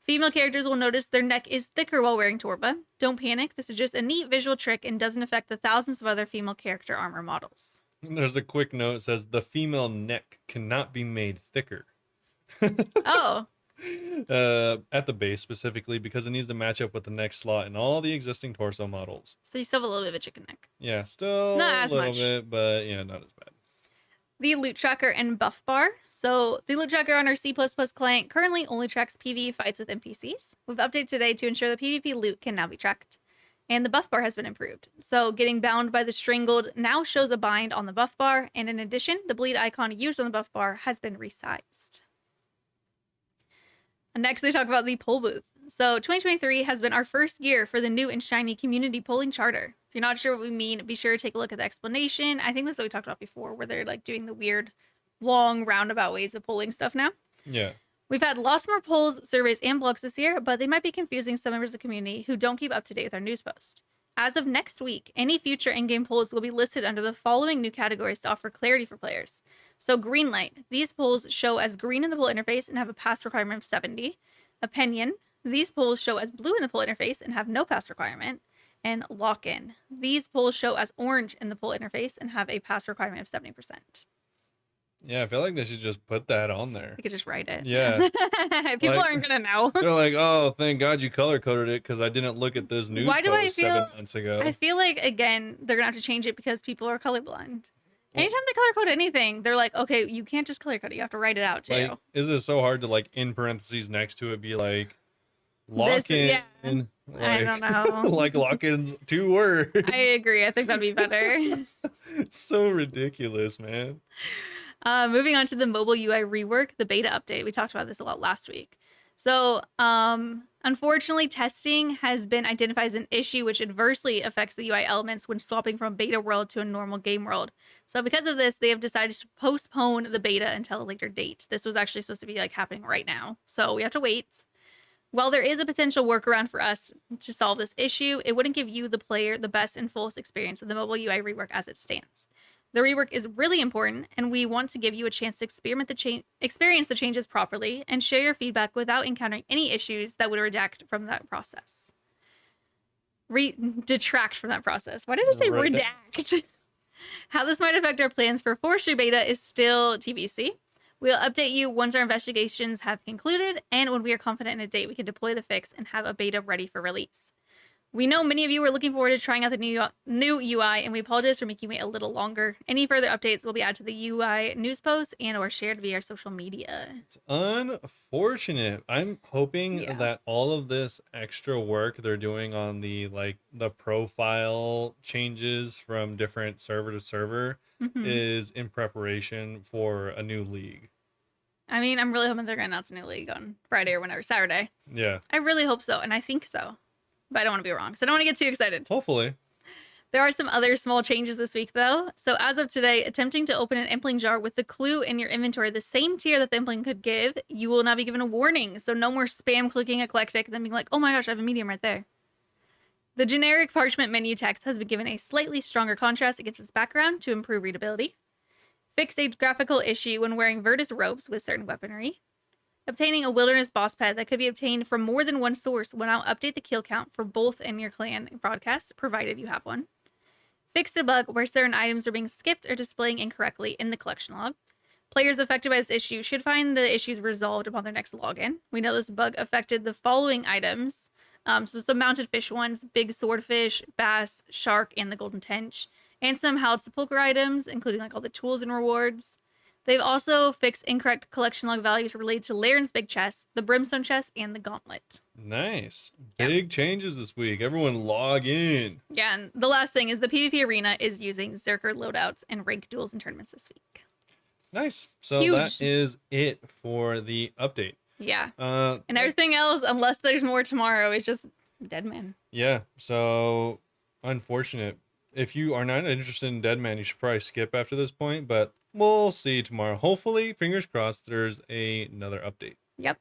Female characters will notice their neck is thicker while wearing Torva. Don't panic, this is just a neat visual trick and doesn't affect the thousands of other female character armor models. There's a quick note that says the female neck cannot be made thicker. Oh. At the base specifically, because it needs to match up with the neck slot in all the existing torso models. So you still have a little bit of a chicken neck. Yeah, still not as a little much. bit, but yeah, not as bad. The loot tracker and buff bar. So the loot tracker on our C++ client currently only tracks PvE fights with NPCs. We've updated today to ensure the PvP loot can now be tracked. And the buff bar has been improved. So getting bound by the Strangled now shows a bind on the buff bar, and in addition, the bleed icon used on the buff bar has been resized. And next, they talk about the poll booth. So 2023 has been our first year for the new and shiny community polling charter. If you're not sure what we mean, be sure to take a look at the explanation. I think that's what we talked about before, where they're like doing the weird, long, roundabout ways of polling stuff now. Yeah. We've had lots more polls, surveys, and blogs this year, but they might be confusing some members of the community who don't keep up to date with our news post. As of next week, any future in-game polls will be listed under the following new categories to offer clarity for players. So green light, these polls show as green in the poll interface and have a pass requirement of 70. Opinion, these polls show as blue in the poll interface and have no pass requirement. And lock-in, these polls show as orange in the poll interface and have a pass requirement of 70%. Yeah, I feel like they should just put that on there. You could just write it. Yeah. People Like, aren't going to know. They're like, oh, thank God you color-coded it because I didn't look at this news Why do I post feel- 7 months ago. I feel like, again, they're going to have to change it because people are colorblind. Anytime they color code anything, they're like, okay, you can't just color code it. You have to write it out too. Like, is it so hard to like in parentheses next to it be like lock in? yeah. I don't know. Like lock-ins 2 words. I agree. I think that'd be better. It's so ridiculous, man. Moving on to the mobile UI rework, the beta update. We talked about this a lot last week. So, unfortunately, testing has been identified as an issue which adversely affects the UI elements when swapping from a beta world to a normal game world. So because of this, they have decided to postpone the beta until a later date. This was actually supposed to be like happening right now. So we have to wait. While there is a potential workaround for us to solve this issue, it wouldn't give you, the player, the best and fullest experience of the mobile UI rework as it stands. The rework is really important, and we want to give you a chance to experience the changes properly and share your feedback without encountering any issues that would redact from that process. Detract from that process. Why did I say redact? How this might affect our plans for Forestry Beta is still TBC. We'll update you once our investigations have concluded and when we are confident in a date we can deploy the fix and have a beta ready for release. We know many of you are looking forward to trying out the new UI, and we apologize for making you wait a little longer. Any further updates will be added to the UI news posts and or shared via our social media. It's unfortunate. I'm hoping Yeah. that all of this extra work they're doing on the profile changes from different server to server is in preparation for a new league. I mean, I'm really hoping they're going to announce a new league on Friday or whenever, Saturday. Yeah. I really hope so, and I think so. But I don't want to be wrong, so I don't want to get too excited. Hopefully. There are some other small changes this week, though. So as of today, attempting to open an impling jar with the clue in your inventory, the same tier that the impling could give, you will now be given a warning. So no more spam clicking eclectic and then being like, oh my gosh, I have a medium right there. The generic parchment menu text has been given a slightly stronger contrast against its background to improve readability. Fixed a graphical issue when wearing Virtus robes with certain weaponry. Obtaining a wilderness boss pet that could be obtained from more than one source will now update the kill count for both in your clan broadcast, provided you have one. Fixed a bug where certain items are being skipped or displaying incorrectly in the collection log. Players affected by this issue should find the issues resolved upon their next login. We know this bug affected the following items. So some mounted fish ones, big swordfish, bass, shark, and the golden tench. And some howled sepulchre items, including like all the tools and rewards. They've also fixed incorrect collection log values related to Laren's big chest, the brimstone chest, and the gauntlet. Nice. Big changes this week. Everyone log in. Yeah, and the last thing is the PvP arena is using Zerker loadouts and rank duels and tournaments this week. Nice. So Huge. that is it for the update. Yeah. And everything else, unless there's more tomorrow, is just Deadman. Yeah. So unfortunate. If you are not interested in Deadman, you should probably skip after this point, but we'll see tomorrow. Hopefully, fingers crossed, there's another update. Yep.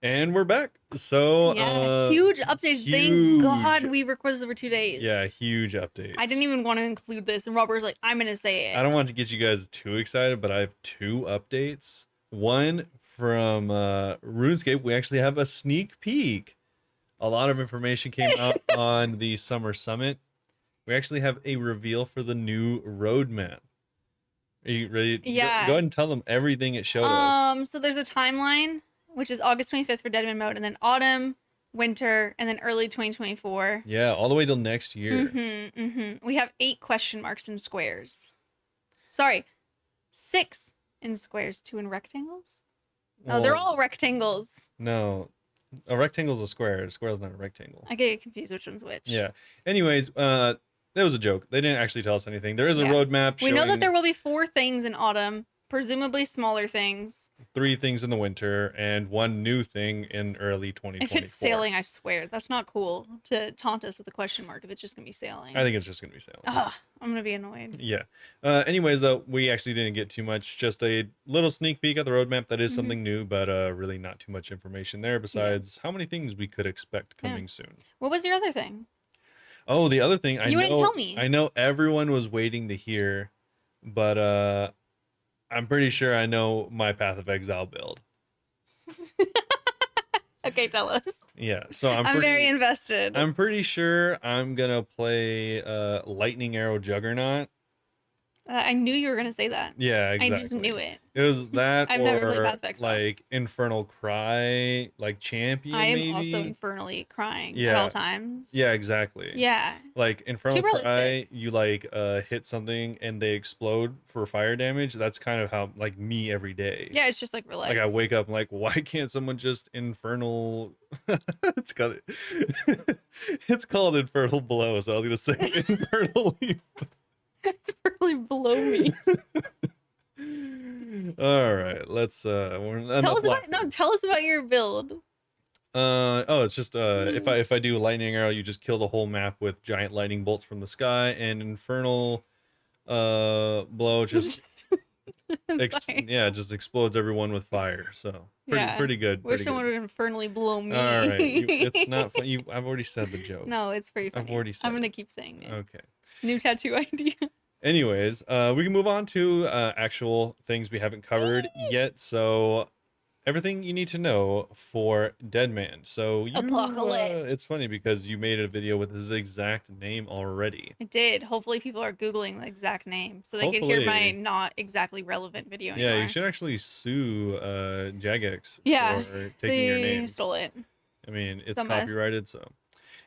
And we're back. So huge updates. Thank God we recorded this over 2 days. Yeah, huge updates. I didn't even want to include this, and Robert was like, I'm gonna say it. I don't want to get you guys too excited, but I have 2 updates. One from RuneScape. We actually have a sneak peek. A lot of information came out on the Summer Summit. We actually have a reveal for the new roadmap. Are you ready? Yeah. Go ahead and tell them everything it showed us. So there's a timeline, which is August 25th for Deadman Mode, and then autumn, winter, and then early 2024. Yeah, all the way till next year. We have 8 question marks in squares. Sorry, 6 in squares, 2 in rectangles. Well, Oh, they're all rectangles. No, a rectangle's a square. A square's not a rectangle. I get confused which one's which. Yeah. Anyways, that was a joke. They didn't actually tell us anything. There is a roadmap showing We know that there will be 4 things in autumn, presumably smaller things. 3 things in the winter and 1 new thing in early 2024. If it's sailing, I swear. That's not cool to taunt us with a question mark if it's just going to be sailing. I think it's just going to be sailing. Ugh, I'm going to be annoyed. Yeah. Anyways, though, we actually didn't get too much. Just a little sneak peek at the roadmap. That is something new, but really not too much information there besides how many things we could expect coming soon. What was your other thing? Oh, the other thing. You didn't tell me. I know everyone was waiting to hear, but I'm pretty sure I know my Path of Exile build. Okay, tell us. Yeah, so I'm very invested. I'm pretty sure I'm gonna play Lightning Arrow Juggernaut. I knew you were going to say that. Yeah, exactly. I just knew it. It was that I've never played Path of Exile. like Infernal Cry, like Champion. I am maybe? also infernally crying at all times. Yeah, exactly. Yeah. Like Infernal Too Cry, realistic. you like hit something and they explode for fire damage. That's kind of how like me every day. Yeah, it's just like real life. Like I wake up, I'm like, why can't someone just infernal? It's got it. It's called Infernal Blow, so I was gonna say infernal. really blow me. All right, let's tell us about your build. It's just if I do lightning arrow, you just kill the whole map with giant lightning bolts from the sky, and infernal blow just just explodes everyone with fire. So pretty good. Wish someone would infernally blow me. All right, it's not fun. I've already said the joke. No, it's pretty funny. I've already said I'm gonna keep saying it. Okay. New tattoo idea. Anyways, we can move on to actual things we haven't covered yet. So everything you need to know for Deadman. So it's Apocalypse. funny because you made a video with his exact name already. I did. Hopefully people are Googling the exact name so they could hear my Hopefully, not exactly relevant video yeah, you anymore. should actually sue Jagex Yeah, for taking your they name. stole it. I mean, it's So messed. copyrighted, so.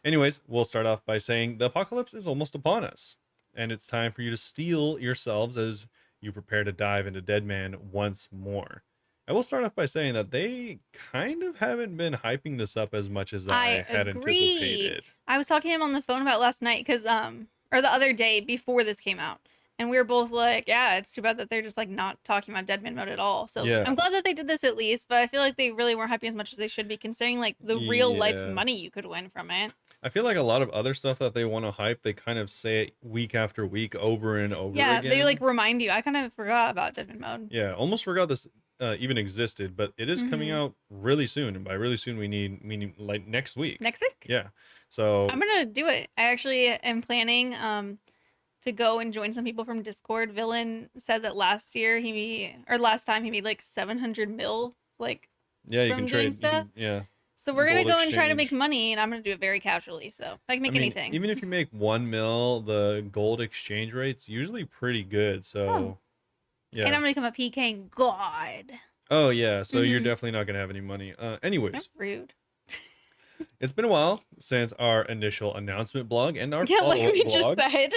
Anyways, we'll start off by saying the apocalypse is almost upon us, and it's time for you to steel yourselves as you prepare to dive into Deadman once more. I will start off by saying that they kind of haven't been hyping this up as much as I I had agree. anticipated. I was talking to him on the phone about last night because or the other day before this came out. And we were both like, yeah, it's too bad that they're just like not talking about Deadman Mode at all. So Yeah, I'm glad that they did this at least, but I feel like they really weren't hyping as much as they should be considering like the real life yeah. money you could win from it. I feel like a lot of other stuff that they want to hype, they kind of say it week after week over and over Yeah, they like again. remind you. I kind of forgot about Deadman Mode. Yeah, almost forgot this even existed, but it is coming Hmm. out really soon, and by really soon we need like next week. Next week? Yeah. I'm So gonna do it. I actually am planning to go and join some people from Discord. Villain said that last time he made like 700 mil like yeah, you can from doing trade. You stuff. can, yeah, So we're gonna gold go and try to make exchange. money, and I'm gonna do it very casually. So if I can I make mean, anything. even if you make 1 mil, the gold exchange rate's usually pretty good. Oh, So and yeah. I'm gonna become a PK god. Oh yeah. So you're Mm-hmm. definitely not gonna have any money. That's Anyways, rude. it's been a while since our initial announcement blog and our Yeah, like follow-up we just blog, said.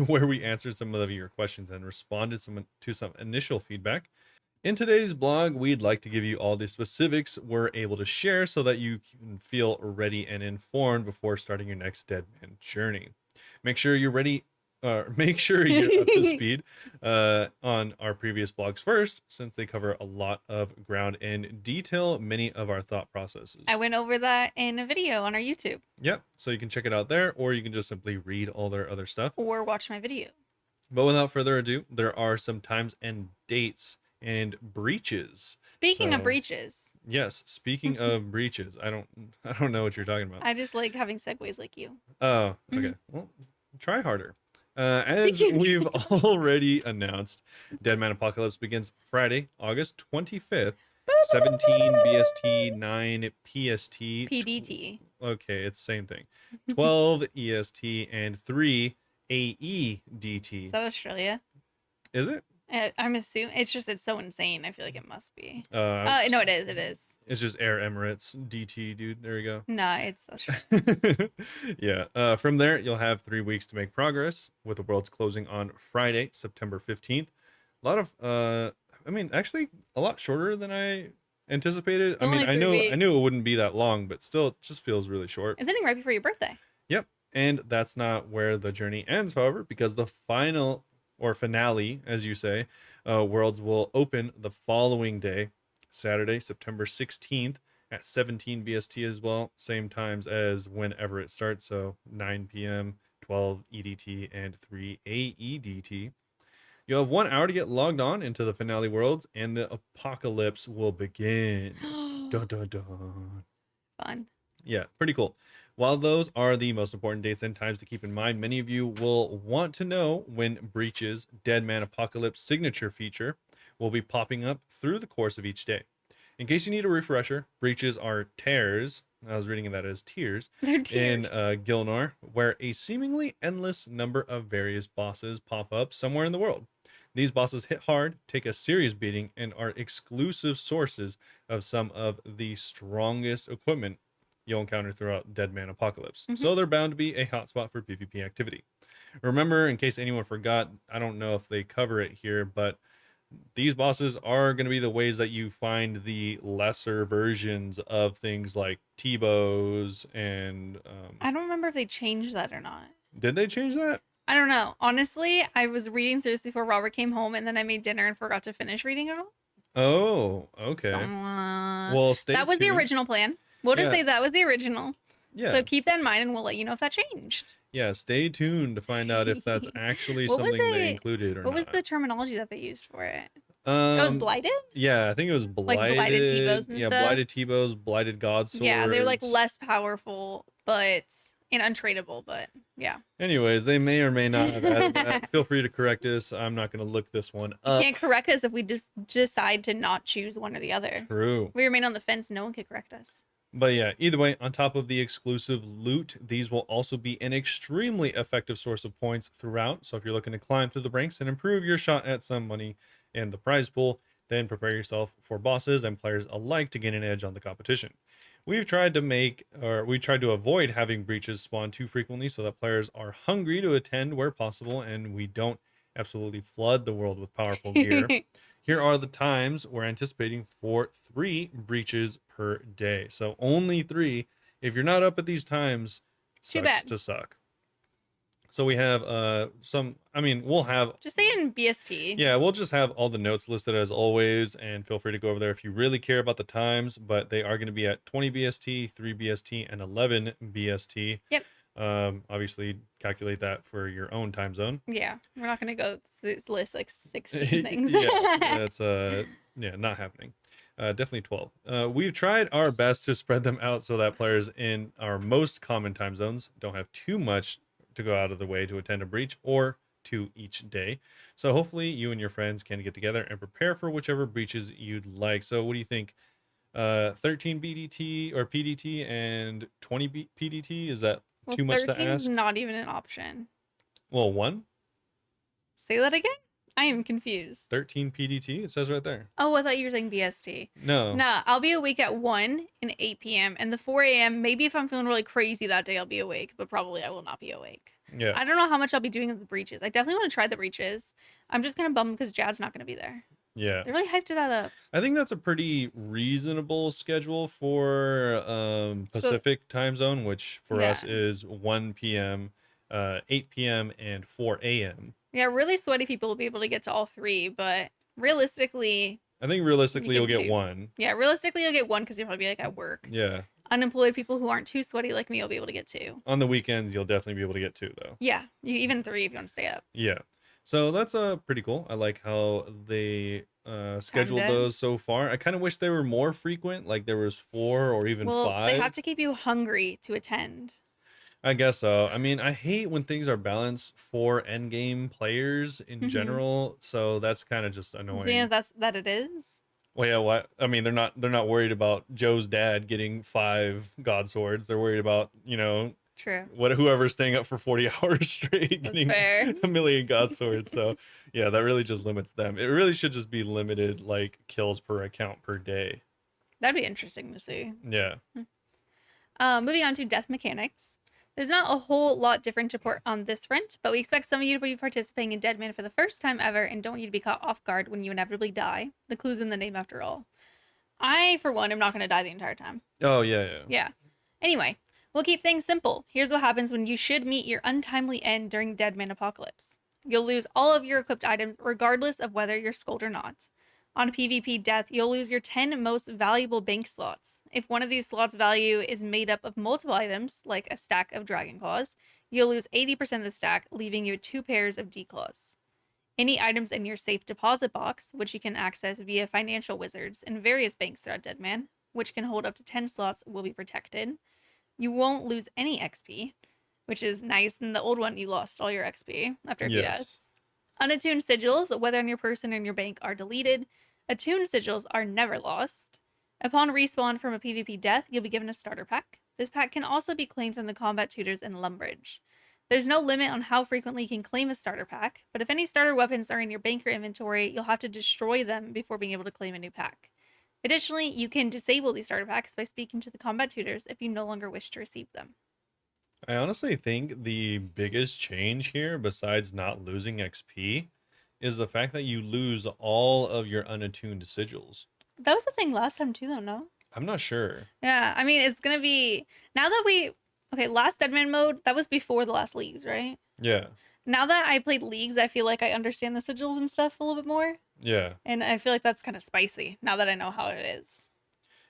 where we answered some of your questions and responded to some initial feedback. In today's blog, we'd like to give you all the specifics we're able to share so that you can feel ready and informed before starting your next Deadman journey. Make sure you're ready. Make sure you're up to speed on our previous blogs first, since they cover a lot of ground and detail many of our thought processes. I went over that in a video on our YouTube Yep, so you can check it out there, or you can just simply read all their other stuff. or watch my video. But without further ado, there are some times and dates and breaches. Speaking of So, breaches, yes, speaking of breaches, I don't know what you're talking about. I just like having segues like you. Oh, Mhm. okay. Well, try harder. As Speaking we've already announced, Deadman Apocalypse begins Friday, August 25th, 17 BST, 9 PST. PDT. Okay, it's the same thing. 12 EST and 3 AEDT. Is that Australia? Is it? I'm assuming it's so insane. I feel like it must be. Uh, No, it is. It is. It's just Air Emirates DT, dude. There you go. No, it's Australia. Yeah. From there, you'll have 3 weeks to make progress, with the world's closing on Friday, September 15th. A lot of, I mean, actually, a lot shorter than I anticipated. I Only mean, I 3 know, I weeks. knew it wouldn't be that long, but still, it just feels really short. It's ending right before your birthday. Yep. And that's not where the journey ends, however, because the final or finale, as you say, worlds will open the following day, Saturday, September 16th at 17 BST as well, same times as whenever it starts. So 9 p.m., 12 EDT, and 3 AEDT. You'll have 1 hour to get logged on into the finale worlds, and the apocalypse will begin. Dun dun dun. Fun. Yeah, pretty cool. While those are the most important dates and times to keep in mind, many of you will want to know when Breach's Deadman Apocalypse signature feature will be popping up through the course of each day. In case you need a refresher, Breaches are tears. I was reading that as tears They're in tears. Gilnar, where a seemingly endless number of various bosses pop up somewhere in the world. These bosses hit hard, take a serious beating, and are exclusive sources of some of the strongest equipment you'll encounter throughout Deadman Apocalypse. Mhm. So they're bound to be a hotspot for PvP activity. Remember, in case anyone forgot, I don't know if they cover it here, but these bosses are going to be the ways that you find the lesser versions of things like T-bows and I don't remember if they changed that or not. did they change that? I don't know. Honestly, I was reading through this before Robert came home, and then I made dinner and forgot to finish reading it all. Oh, okay. So Well, stay that was the tuned. original plan. We'll just Yeah. say that was the original. Yeah. So keep that in mind, and we'll let you know if that changed. Yeah, stay tuned to find out if that's actually What was something they it? included or What was not. the terminology that they used for it? It was blighted? Yeah, I think it was blighted. blighted T-bows and yeah, stuff? blighted T-bows, blighted god swords. Yeah, they're like less powerful, but and untradeable, but yeah. Anyways, they may or may not have added that. Feel free to correct us. I'm not going to look this one You up. can't correct us if we just decide to not choose one or the other. True. We remain on the fence. No one can correct us. But yeah, either way, on top of the exclusive loot, these will also be an extremely effective source of points throughout. So if you're looking to climb through the ranks and improve your shot at some money in the prize pool, then prepare yourself for bosses and players alike to gain an edge on the competition. We tried to avoid having breaches spawn too frequently so that players are hungry to attend where possible and we don't absolutely flood the world with powerful gear. Here are the times we're anticipating for 3 breaches per day. So only 3. If you're not up at these times, Too sucks bad. to suck. So we have we'll have Just say in BST. yeah, we'll just have all the notes listed as always, and feel free to go over there if you really care about the times, but they are going to be at 20 BST, 3 BST, and 11 BST. Yep. Obviously calculate that for your own time zone. Yeah, we're not gonna go through this list like 16 things. Yeah, that's not happening. Definitely 12. We've tried our best to spread them out so that players in our most common time zones don't have too much to go out of the way to attend a breach or 2 each day. So hopefully you and your friends can get together and prepare for whichever breaches you'd like. So what do you think? 13 BDT or PDT and 20 PDT, is that Well, too much to 13 is ask? not even an option. Well, 1? Say that again? I am confused. 13 PDT, it says right there. Oh, I thought you were saying BST. No. Nah, I'll be awake at 1 and 8 p.m. and the 4 a.m. Maybe if I'm feeling really crazy that day, I'll be awake, but probably I will not be awake. Yeah. I don't know how much I'll be doing of the breaches. I definitely want to try the breaches. I'm just gonna bum because Jad's not gonna be there. Yeah. They really hyped that up. I think that's a pretty reasonable schedule for Pacific time zone, which for us Yeah. is 1 p.m., 8 p.m., and 4 a.m. Yeah, really sweaty people will be able to get to all 3, but realistically, I think realistically You you'll can get do- 1. realistically you'll get 1 because you'll probably be like at work. Yeah. Unemployed people who aren't too sweaty like me will be able to get 2. On the weekends you'll definitely be able to get 2 though. Yeah, you even 3 if you want to stay up. Yeah. So that's pretty cool. I like how they scheduled Timed it. those so far. I kind of wish they were more frequent, like there was 4 or even Well, 5. they have to keep you hungry to attend. I guess so. I mean, I hate when things are balanced for endgame players in Mhm. general, so that's kind of just So annoying. yeah, that it is. Well, yeah, what? I mean, they're not worried about Joe's dad getting 5 god swords. They're worried about, True. whoever's staying up for 40 hours straight That's getting fair. a million god swords. So, yeah, that really just limits them. It really should just be limited like kills per account per day. That'd be interesting to see. Yeah. Moving on to death mechanics. There's not a whole lot different to report on this front, but we expect some of you to be participating in Deadman for the first time ever and don't want you to be caught off guard when you inevitably die. The clue's in the name after all. I, for one, am not going to die the entire time. Oh, yeah. Yeah. Anyway, we'll keep things simple. Here's what happens when you should meet your untimely end during Deadman Apocalypse. You'll lose all of your equipped items regardless of whether you're skulled or not. On PvP death, you'll lose your 10 most valuable bank slots. If one of these slots' value is made up of multiple items, like a stack of Dragon Claws, you'll lose 80% of the stack, leaving you with 2 pairs of D-Claws. Any items in your safe deposit box, which you can access via financial wizards and various banks throughout Deadman, which can hold up to 10 slots, will be protected. You won't lose any XP, which is nice. In the old one, you lost all your XP after a few Yes. deaths. Unattuned sigils, whether on your person or in your bank, are deleted. Attuned sigils are never lost. Upon respawn from a PvP death, you'll be given a starter pack. This pack can also be claimed from the combat tutors in Lumbridge. There's no limit on how frequently you can claim a starter pack, but if any starter weapons are in your bank or inventory, you'll have to destroy them before being able to claim a new pack. Additionally, you can disable these starter packs by speaking to the combat tutors if you no longer wish to receive them. I honestly think the biggest change here, besides not losing XP, is the fact that you lose all of your unattuned sigils. That was the thing last time too, though, no? I'm not sure. Yeah, I mean, it's gonna be, now that last Deadman mode, that was before the last leagues, right? Yeah. Now that I played leagues, I feel like I understand the sigils and stuff a little bit more. Yeah. And I feel like that's kind of spicy now that I know how it is.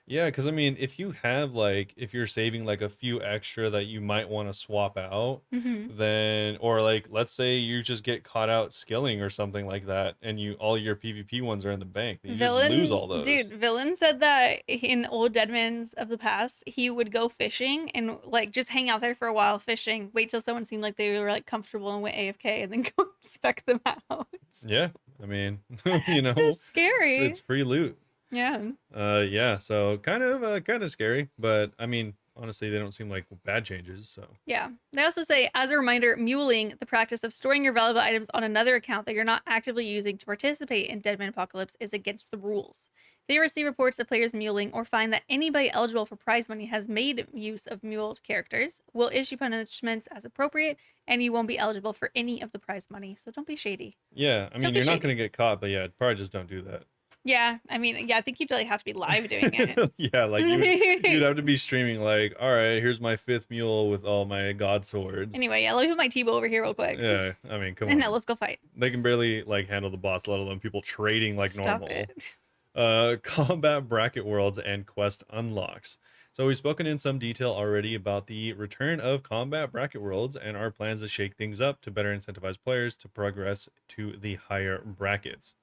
Yeah, because I mean, if you have like, if you're saving like a few extra that you might want to swap out, Hmm. then, or like, let's say you just get caught out skilling or something like that, and you all your PvP ones are in the bank, then you just lose Villain, all those. dude, Villain said that in old Deadmans of the past, he would go fishing and like just hang out there for a while fishing, wait till someone seemed like they were like comfortable and went AFK, and then go spec them out. Yeah, I mean, It's scary. it's free loot. Yeah. Yeah, so kind of scary, but I mean, honestly, they don't seem like bad changes, so. Yeah. They also say, as a reminder, muling, the practice of storing your valuable items on another account that you're not actively using to participate in Deadman Apocalypse, is against the rules. If you receive reports of players muling or find that anybody eligible for prize money has made use of muled characters, we'll issue punishments as appropriate, and you won't be eligible for any of the prize money. So don't be shady. Yeah, I Don't mean, be you're not shady. gonna get caught, but yeah, probably just don't do that. Yeah. I mean, yeah, I think you'd like have to be live doing it. Yeah, like you'd have to be streaming like, all right, here's my fifth mule with all my god swords. Anyway, yeah, let me put my T-bow over here real quick. Yeah, I mean, come And now on. let's go fight. They can barely like handle the boss, let alone people trading like Stop normal. it. Combat bracket worlds and quest unlocks. So we've spoken in some detail already about the return of combat bracket worlds and our plans to shake things up to better incentivize players to progress to the higher brackets,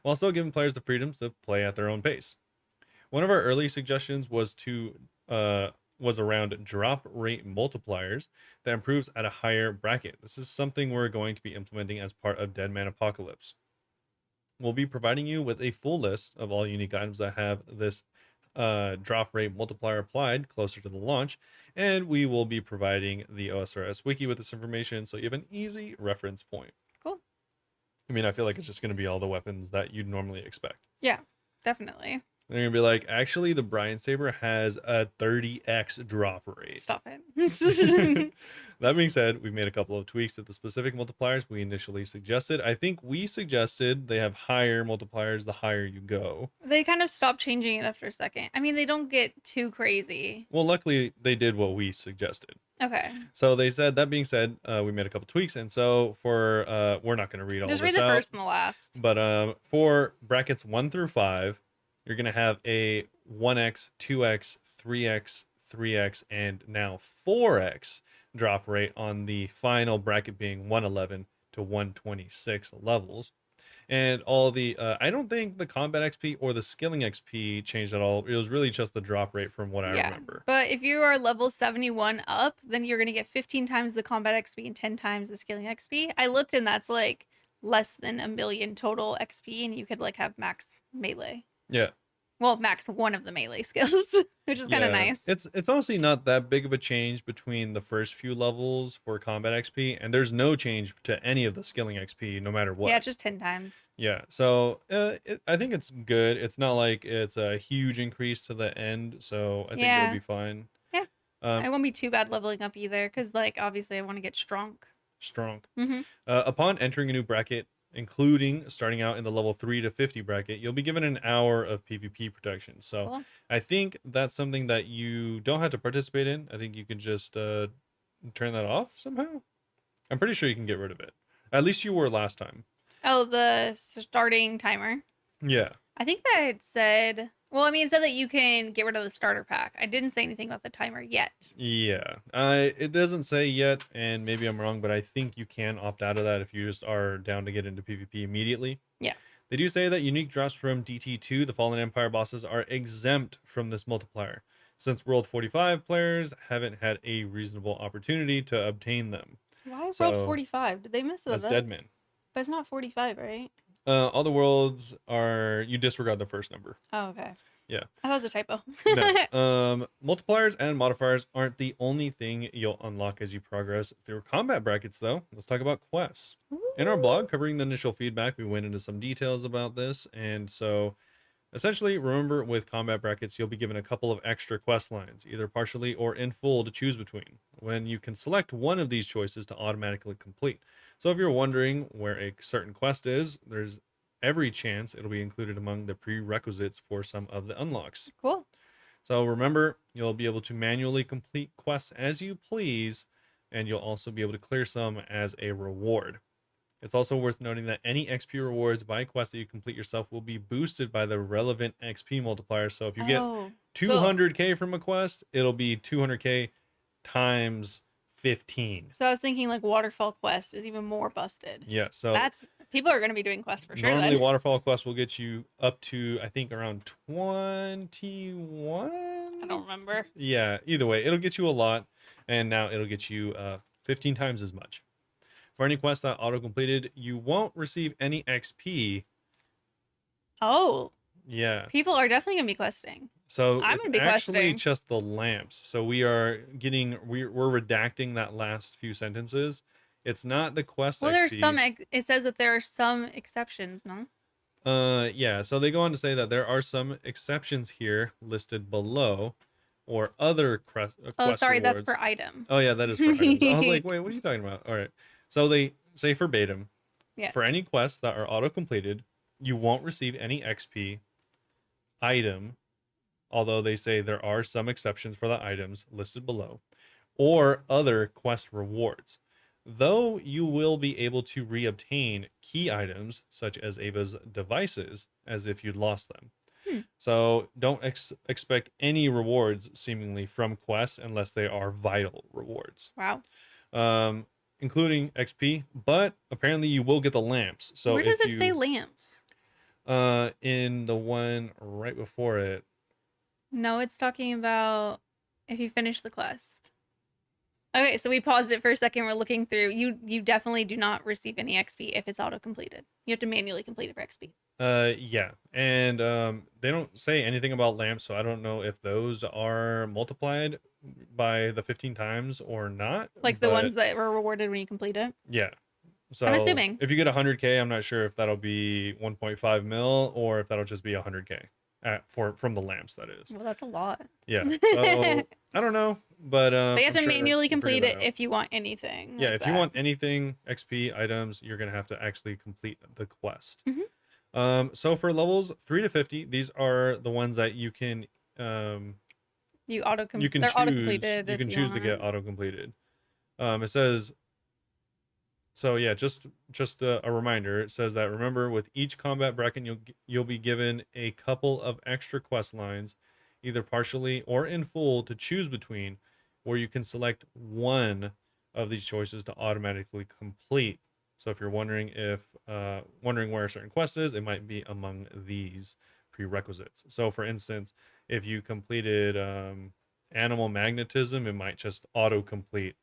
while still giving players the freedoms to play at their own pace. One of our early suggestions was around drop rate multipliers that improves at a higher bracket. This is something we're going to be implementing as part of Deadman Apocalypse. We'll be providing you with a full list of all unique items that have this drop rate multiplier applied closer to the launch, and we will be providing the OSRS wiki with this information so you have an easy reference point. Cool. I mean, I feel like it's just going to be all the weapons that you'd normally expect. Yeah, definitely. They're gonna be like, actually, the Brian Saber has a 30x drop rate. Stop it. That being said, we've made a couple of tweaks to the specific multipliers we initially suggested. I think we suggested they have higher multipliers the higher you go. They kind of stopped changing it after a second. I mean, they don't get too crazy. Well, luckily, they did what we suggested. Okay. So they said, that being said, we made a couple tweaks. And so for, we're not going to read all Just this read the out. first and the last. But for brackets 1 through 5, you're going to have a 1x, 2x, 3x, 3x, and now 4x drop rate on the final bracket being 111 to 126 levels. And all the, I don't think the combat XP or the skilling XP changed at all. It was really just the drop rate from what I Yeah. remember. But if you are level 71 up, then you're going to get 15 times the combat XP and 10 times the skilling XP. I looked and that's like less than 1,000,000 total XP, and you could like have max melee. Yeah. Well, max one of the melee skills, which is kind of nice. It's honestly not that big of a change between the first few levels for combat XP, and there's no change to any of the skilling XP, no matter what. Yeah, just 10 times. Yeah, so I think it's good. It's not like it's a huge increase to the end, so I think it'll be fine. Yeah, it won't be too bad leveling up either, because like obviously I want to get strong. Mm-hmm. Upon entering a new bracket, including starting out in the level 3 to 50 bracket, you'll be given an hour of PvP protection. So Cool. I think that's something that you don't have to participate in. I think you can just turn that off somehow. I'm pretty sure you can get rid of it. At least you were last time. Oh, the starting timer. Yeah. I think that it said, well, I mean, it said that you can get rid of the starter pack. I didn't say anything about the timer yet. Yeah. It doesn't say yet, and maybe I'm wrong, but I think you can opt out of that if you just are down to get into PvP immediately. Yeah. They do say that unique drops from DT2, the Fallen Empire bosses, are exempt from this multiplier, since World 45 players haven't had a reasonable opportunity to obtain them. Why So, World 45? Did they miss it? That's Deadman. But it's not 45, right? All the worlds are, you disregard the first number. Oh, okay. Yeah. That was a typo. No. Multipliers and modifiers aren't the only thing you'll unlock as you progress through combat brackets, though. Let's talk about quests. In our blog covering the initial feedback, we went into some details about this, and so essentially, remember, with combat brackets, you'll be given a couple of extra quest lines, either partially or in full, to choose between, when you can select one of these choices to automatically complete. So if you're wondering where a certain quest is, there's every chance it'll be included among the prerequisites for some of the unlocks. Cool. So remember, you'll be able to manually complete quests as you please, and you'll also be able to clear some as a reward. It's also worth noting that any XP rewards by quest that you complete yourself will be boosted by the relevant XP multiplier. So if you get Oh, so 200k from a quest, it'll be 200k times 15. I was thinking like Waterfall Quest is even more busted. Yeah, so That's people are gonna be doing quests for sure normally then. waterfall quest will get you up to, I think, around 21. I don't remember. Yeah, either way, it'll get you a lot, and now it'll get you 15 times as much. For any quest that auto completed, you won't receive any XP. Oh, Yeah. people are definitely gonna be questing. So I'm it's gonna be actually questing. just the lamps. So we're redacting that last few sentences. It's not the quest Well, there's some. XP. It says that there are some exceptions. No. Yeah, so they go on to say that there are some exceptions here listed below, or other Oh, quest sorry, that's rewards. per item. Oh yeah, that is for items. I was like, wait, what are you talking about? All right. So they say verbatim, for Yes. any quests that are auto completed, you won't receive any XP item, although they say there are some exceptions for the items listed below, or other quest rewards. Though you will be able to reobtain key items such as Ava's devices as if you'd lost them. Hmm. So don't expect any rewards seemingly from quests unless they are vital rewards, Wow. um, including XP. But apparently you will get the lamps. So Where does if it say you lamps? in the one right before it, No, it's talking about if you finish the quest. Okay, so we paused it for a second. We're looking through. You definitely do not receive any XP if it's auto completed. You have to manually complete it for XP. yeah, and they don't say anything about lamps, so I don't know if those are multiplied by the 15 times or not. Like the But ones that were rewarded when you complete it. yeah, I'm so assuming. if you get 100k, I'm not sure if that'll be 1.5 mil or if that'll just be 100k for from the lamps. That is, Well, that's a lot. yeah. But So I don't know, but you have I'm to sure manually we'll figure complete that it out. if you want anything Yeah, like if you that. want anything XP items, you're gonna have to actually complete the quest. Hmm. So for levels 3 to 50, these are the ones that um, They're auto completed you if can you choose want to get it. auto completed. It says, so yeah, just a reminder. It says that remember, with each combat bracket, you'll be given a couple of extra quest lines, either partially or in full, to choose between, where you can select one of these choices to automatically complete. So if you're wondering where a certain quest is, it might be among these prerequisites. So for instance, if you completed animal magnetism, it might just auto complete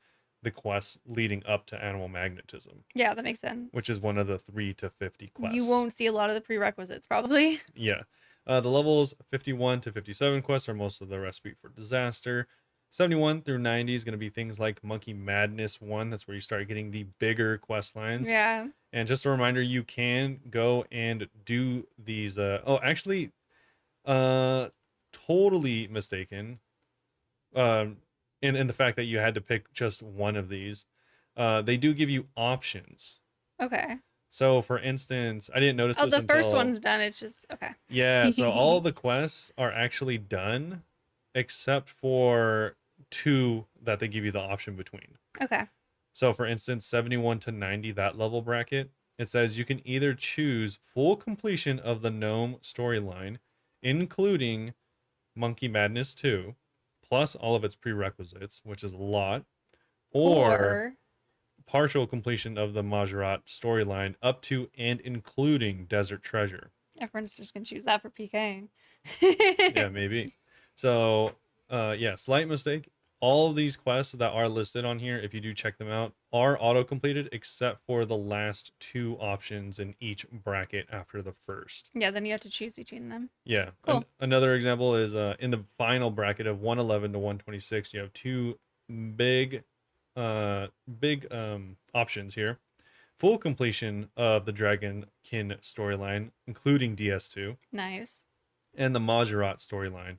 the quests leading up to animal magnetism, Yeah, that makes which is sense. one of the 3 to 50 You quests. won't see a lot of the prerequisites probably. Yeah. The levels 51 to 57 quests are most of the recipe for disaster. 71 through 90 is going to be things like Monkey Madness 1. That's where you start getting the bigger quest lines. Yeah. And just a reminder, you can go and do these. Actually, uh, totally mistaken. Um, in the fact that you had to pick just one of these. They do give you options. Okay. So, for instance, I didn't notice Oh, this the first until, one's done. It's just okay. yeah. So all the quests are actually done, except for two that they give you the option between. Okay. So, for instance, 71 to 90, that level bracket, it says you can either choose full completion of the gnome storyline, including Monkey Madness 2, plus all of its prerequisites, which is a lot, or Or partial completion of the Majorat storyline up to and including Desert Treasure. everyone's just gonna choose that for PKing. Yeah, maybe. So, yeah, slight mistake. All of these quests that are listed on here, if you do check them out, are auto completed except for the last two options in each bracket after the first. Yeah, then you have to choose between them. Yeah. Cool. Another example is in the final bracket of 111 to 126, you have two big options here. Full completion of the Dragonkin storyline, including DS2, Nice. and the Majorat storyline,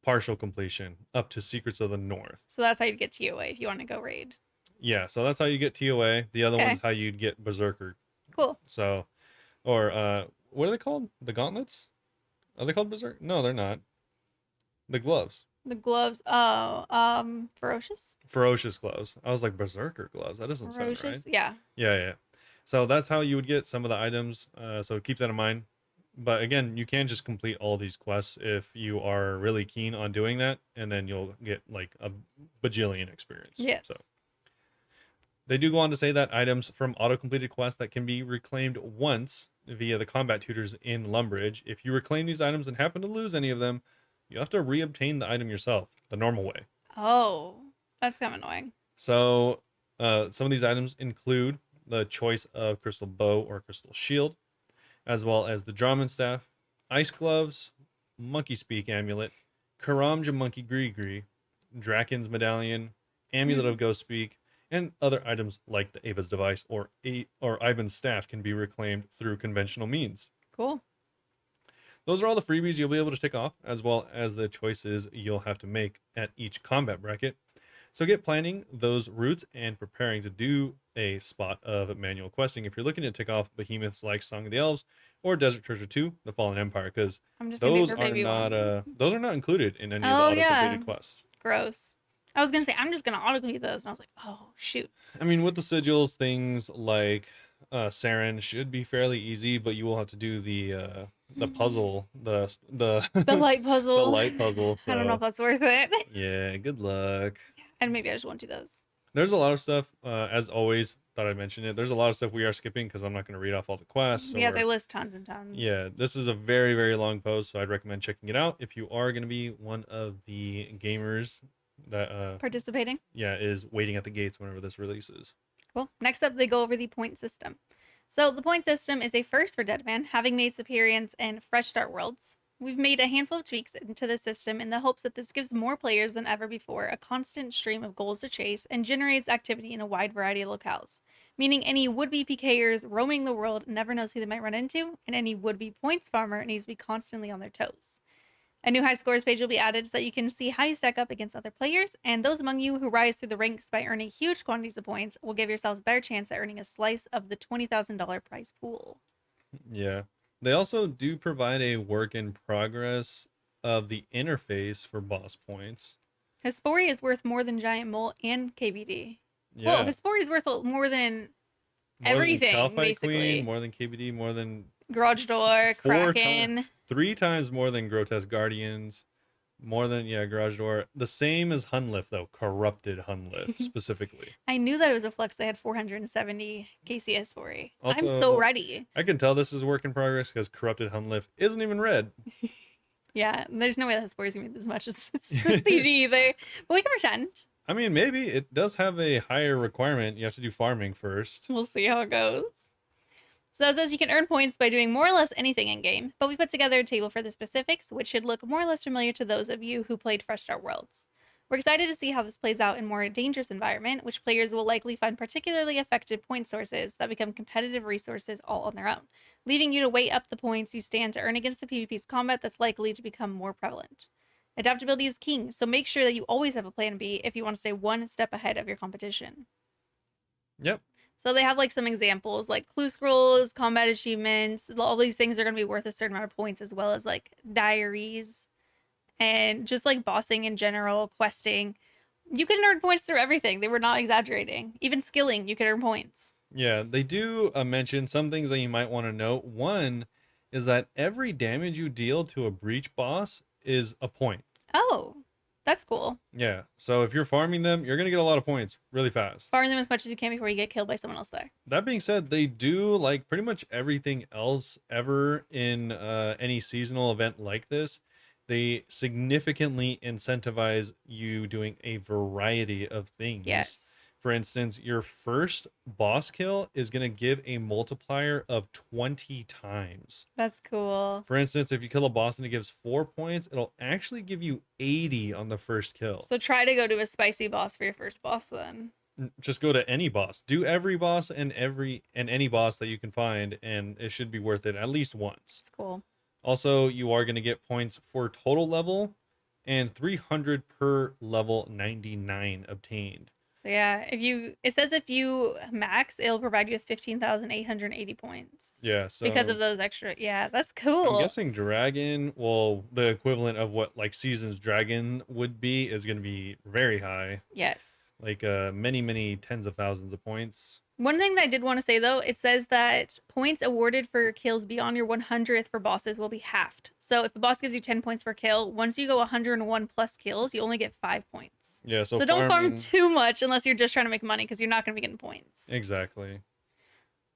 partial completion up to Secrets of the North. So that's how you get TOA if you want to go raid. Yeah, so that's how you get TOA. The other one's Okay. how you'd get Berserker. Cool. So, or what are they called? The gauntlets? Are they called Berserk? No, they're not. The gloves. The gloves. Oh, ferocious. Ferocious gloves. I was like Berserker gloves. That doesn't sound right. Ferocious. Yeah. Yeah, yeah. So that's how you would get some of the items. So keep that in mind. But again, you can just complete all these quests if you are really keen on doing that, and then you'll get like a bajillion experience. Yes. So they do go on to say that items from auto-completed quests that can be reclaimed once via the combat tutors in Lumbridge. If you reclaim these items and happen to lose any of them, you have to re-obtain the item yourself, the normal way. Oh, that's kind of annoying. So some of these items include the choice of crystal bow or crystal shield, as well as the Drum Staff, Ice Gloves, Monkey Speak Amulet, Karamja Monkey Gree, Draken's Medallion, Amulet of Ghost Speak, and other items like the Ava's Device or Ivan's Staff can be reclaimed through conventional means. Cool. Those are all the freebies you'll be able to tick off, as well as the choices you'll have to make at each combat bracket. So get planning those routes and preparing to do a spot of manual questing if you're looking to tick off behemoths like Song of the Elves or Desert Treasure 2, The Fallen Empire, because those are not included in any of the auto-completed quests. Gross. I was gonna say I'm just gonna auto-complete those, and I was like, oh shoot. I mean, with the sigils, things like Saren should be fairly easy, but you will have to do the puzzle, the light puzzle. the light puzzle. So I don't know if that's worth it. Yeah, good luck. And maybe I just won't do those. There's a lot of stuff, as always, thought I'd mention it. There's a lot of stuff we are skipping because I'm not going to read off all the quests. Yeah, they list tons and tons. Yeah, this is a very, very long post, so I'd recommend checking it out if you are going to be one of the gamers that participating. Yeah, is waiting at the gates whenever this releases. Cool. Next up, they go over the point system. So the point system is a first for Deadman, having made its appearance in Fresh Start Worlds. We've made a handful of tweaks into the system in the hopes that this gives more players than ever before a constant stream of goals to chase and generates activity in a wide variety of locales, meaning any would-be PKers roaming the world never knows who they might run into, and any would-be points farmer needs to be constantly on their toes. A new high scores page will be added so that you can see how you stack up against other players, and those among you who rise through the ranks by earning huge quantities of points will give yourselves a better chance at earning a slice of the $20,000 prize pool. Yeah. They also do provide a work in progress of the interface for boss points. Hespori is worth more than Giant Mole and KBD. Yeah. Well, Hespori is worth more than everything, than basically. Queen, more than KBD, more than Garage Door, Kraken. 3 times more than Grotesque Guardians. More than, Garage Door. The same as Hunlift, though. Corrupted Hunlift, specifically. I knew that it was a flex. They had 470 KCS for it. I'm so ready. I can tell this is work in progress because Corrupted Hunlift isn't even red. Yeah, there's no way that Hespori is going to be as much as CG either. But we can pretend. I mean, maybe. It does have a higher requirement. You have to do farming first. We'll see how it goes. So it says you can earn points by doing more or less anything in-game, but we put together a table for the specifics, which should look more or less familiar to those of you who played Fresh Start Worlds. We're excited to see how this plays out in more dangerous environment, which players will likely find particularly effective point sources that become competitive resources all on their own, leaving you to weigh up the points you stand to earn against the PvP's combat that's likely to become more prevalent. Adaptability is king, so make sure that you always have a plan B if you want to stay one step ahead of your competition. Yep. So they have like some examples like clue scrolls, combat achievements. All these things are going to be worth a certain amount of points, as well as like diaries and just like bossing in general, questing. You can earn points through everything. They were not exaggerating. Even skilling, you can earn points. Yeah, they do mention some things that you might want to note. One is that every damage you deal to a breach boss is a point. Oh, that's cool. Yeah, so if you're farming them, you're going to get a lot of points really fast. Farm them as much as you can before you get killed by someone else there. That being said, they do like pretty much everything else ever in any seasonal event like this. They significantly incentivize you doing a variety of things. Yes. For instance, your first boss kill is going to give a multiplier of 20 times. That's cool. For instance, if you kill a boss and it gives 4 points, it'll actually give you 80 on the first kill. So try to go to a spicy boss for your first boss then. Just go to any boss. Do every boss and any boss that you can find, and it should be worth it at least once. It's cool. Also, you are going to get points for total level and 300 per level 99 obtained. So yeah, it says if you max, it'll provide you with 15,880 points. Yeah, so because of those extra. Yeah, that's cool. I'm guessing Dragon, well, the equivalent of what like Seasons Dragon would be is going to be very high. Yes. Like many tens of thousands of points. One thing that I did want to say though, it says that points awarded for kills beyond your 100th for bosses will be halved. So if a boss gives you 10 points per kill, once you go 101 plus kills, you only get 5 points. Yeah, so So don't farm farming. too much unless you're just trying to make money because you're not going to be getting points. Exactly.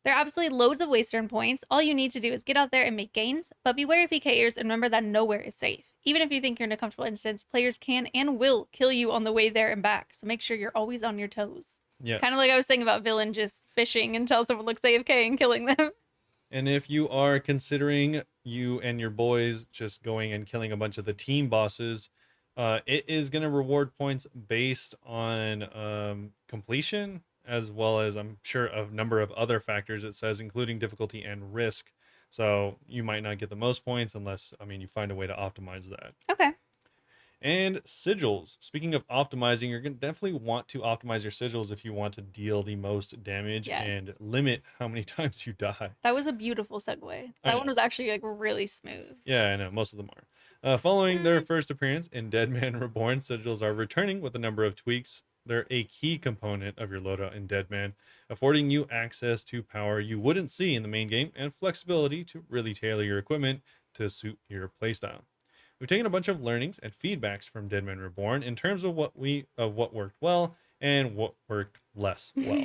There are absolutely loads of ways to earn points. All you need to do is get out there and make gains, but beware of PKers and remember that nowhere is safe. Even if you think you're in a comfortable instance, players can and will kill you on the way there and back, so make sure you're always on your toes. Yes. Kind of like I was saying about villain just fishing until someone looks AFK and killing them. And if you are considering you and your boys just going and killing a bunch of the team bosses, it is going to reward points based on completion, as well as I'm sure a number of other factors. It says including difficulty and risk. So you might not get the most points unless, I mean, you find a way to optimize that. Okay. And sigils. Speaking of optimizing, you're going to definitely want to optimize your sigils if you want to deal the most damage and Yes. limit how many times you die. That was a beautiful segue. That one was actually like really smooth. Yeah, I know. Most of them are. Following their first appearance in Deadman Reborn, sigils are returning with a number of tweaks. They're a key component of your loadout in Deadman, affording you access to power you wouldn't see in the main game and flexibility to really tailor your equipment to suit your playstyle. We've taken a bunch of learnings and feedbacks from Deadman Reborn in terms of what worked well and what worked less well.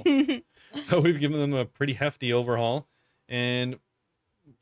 So we've given them a pretty hefty overhaul, and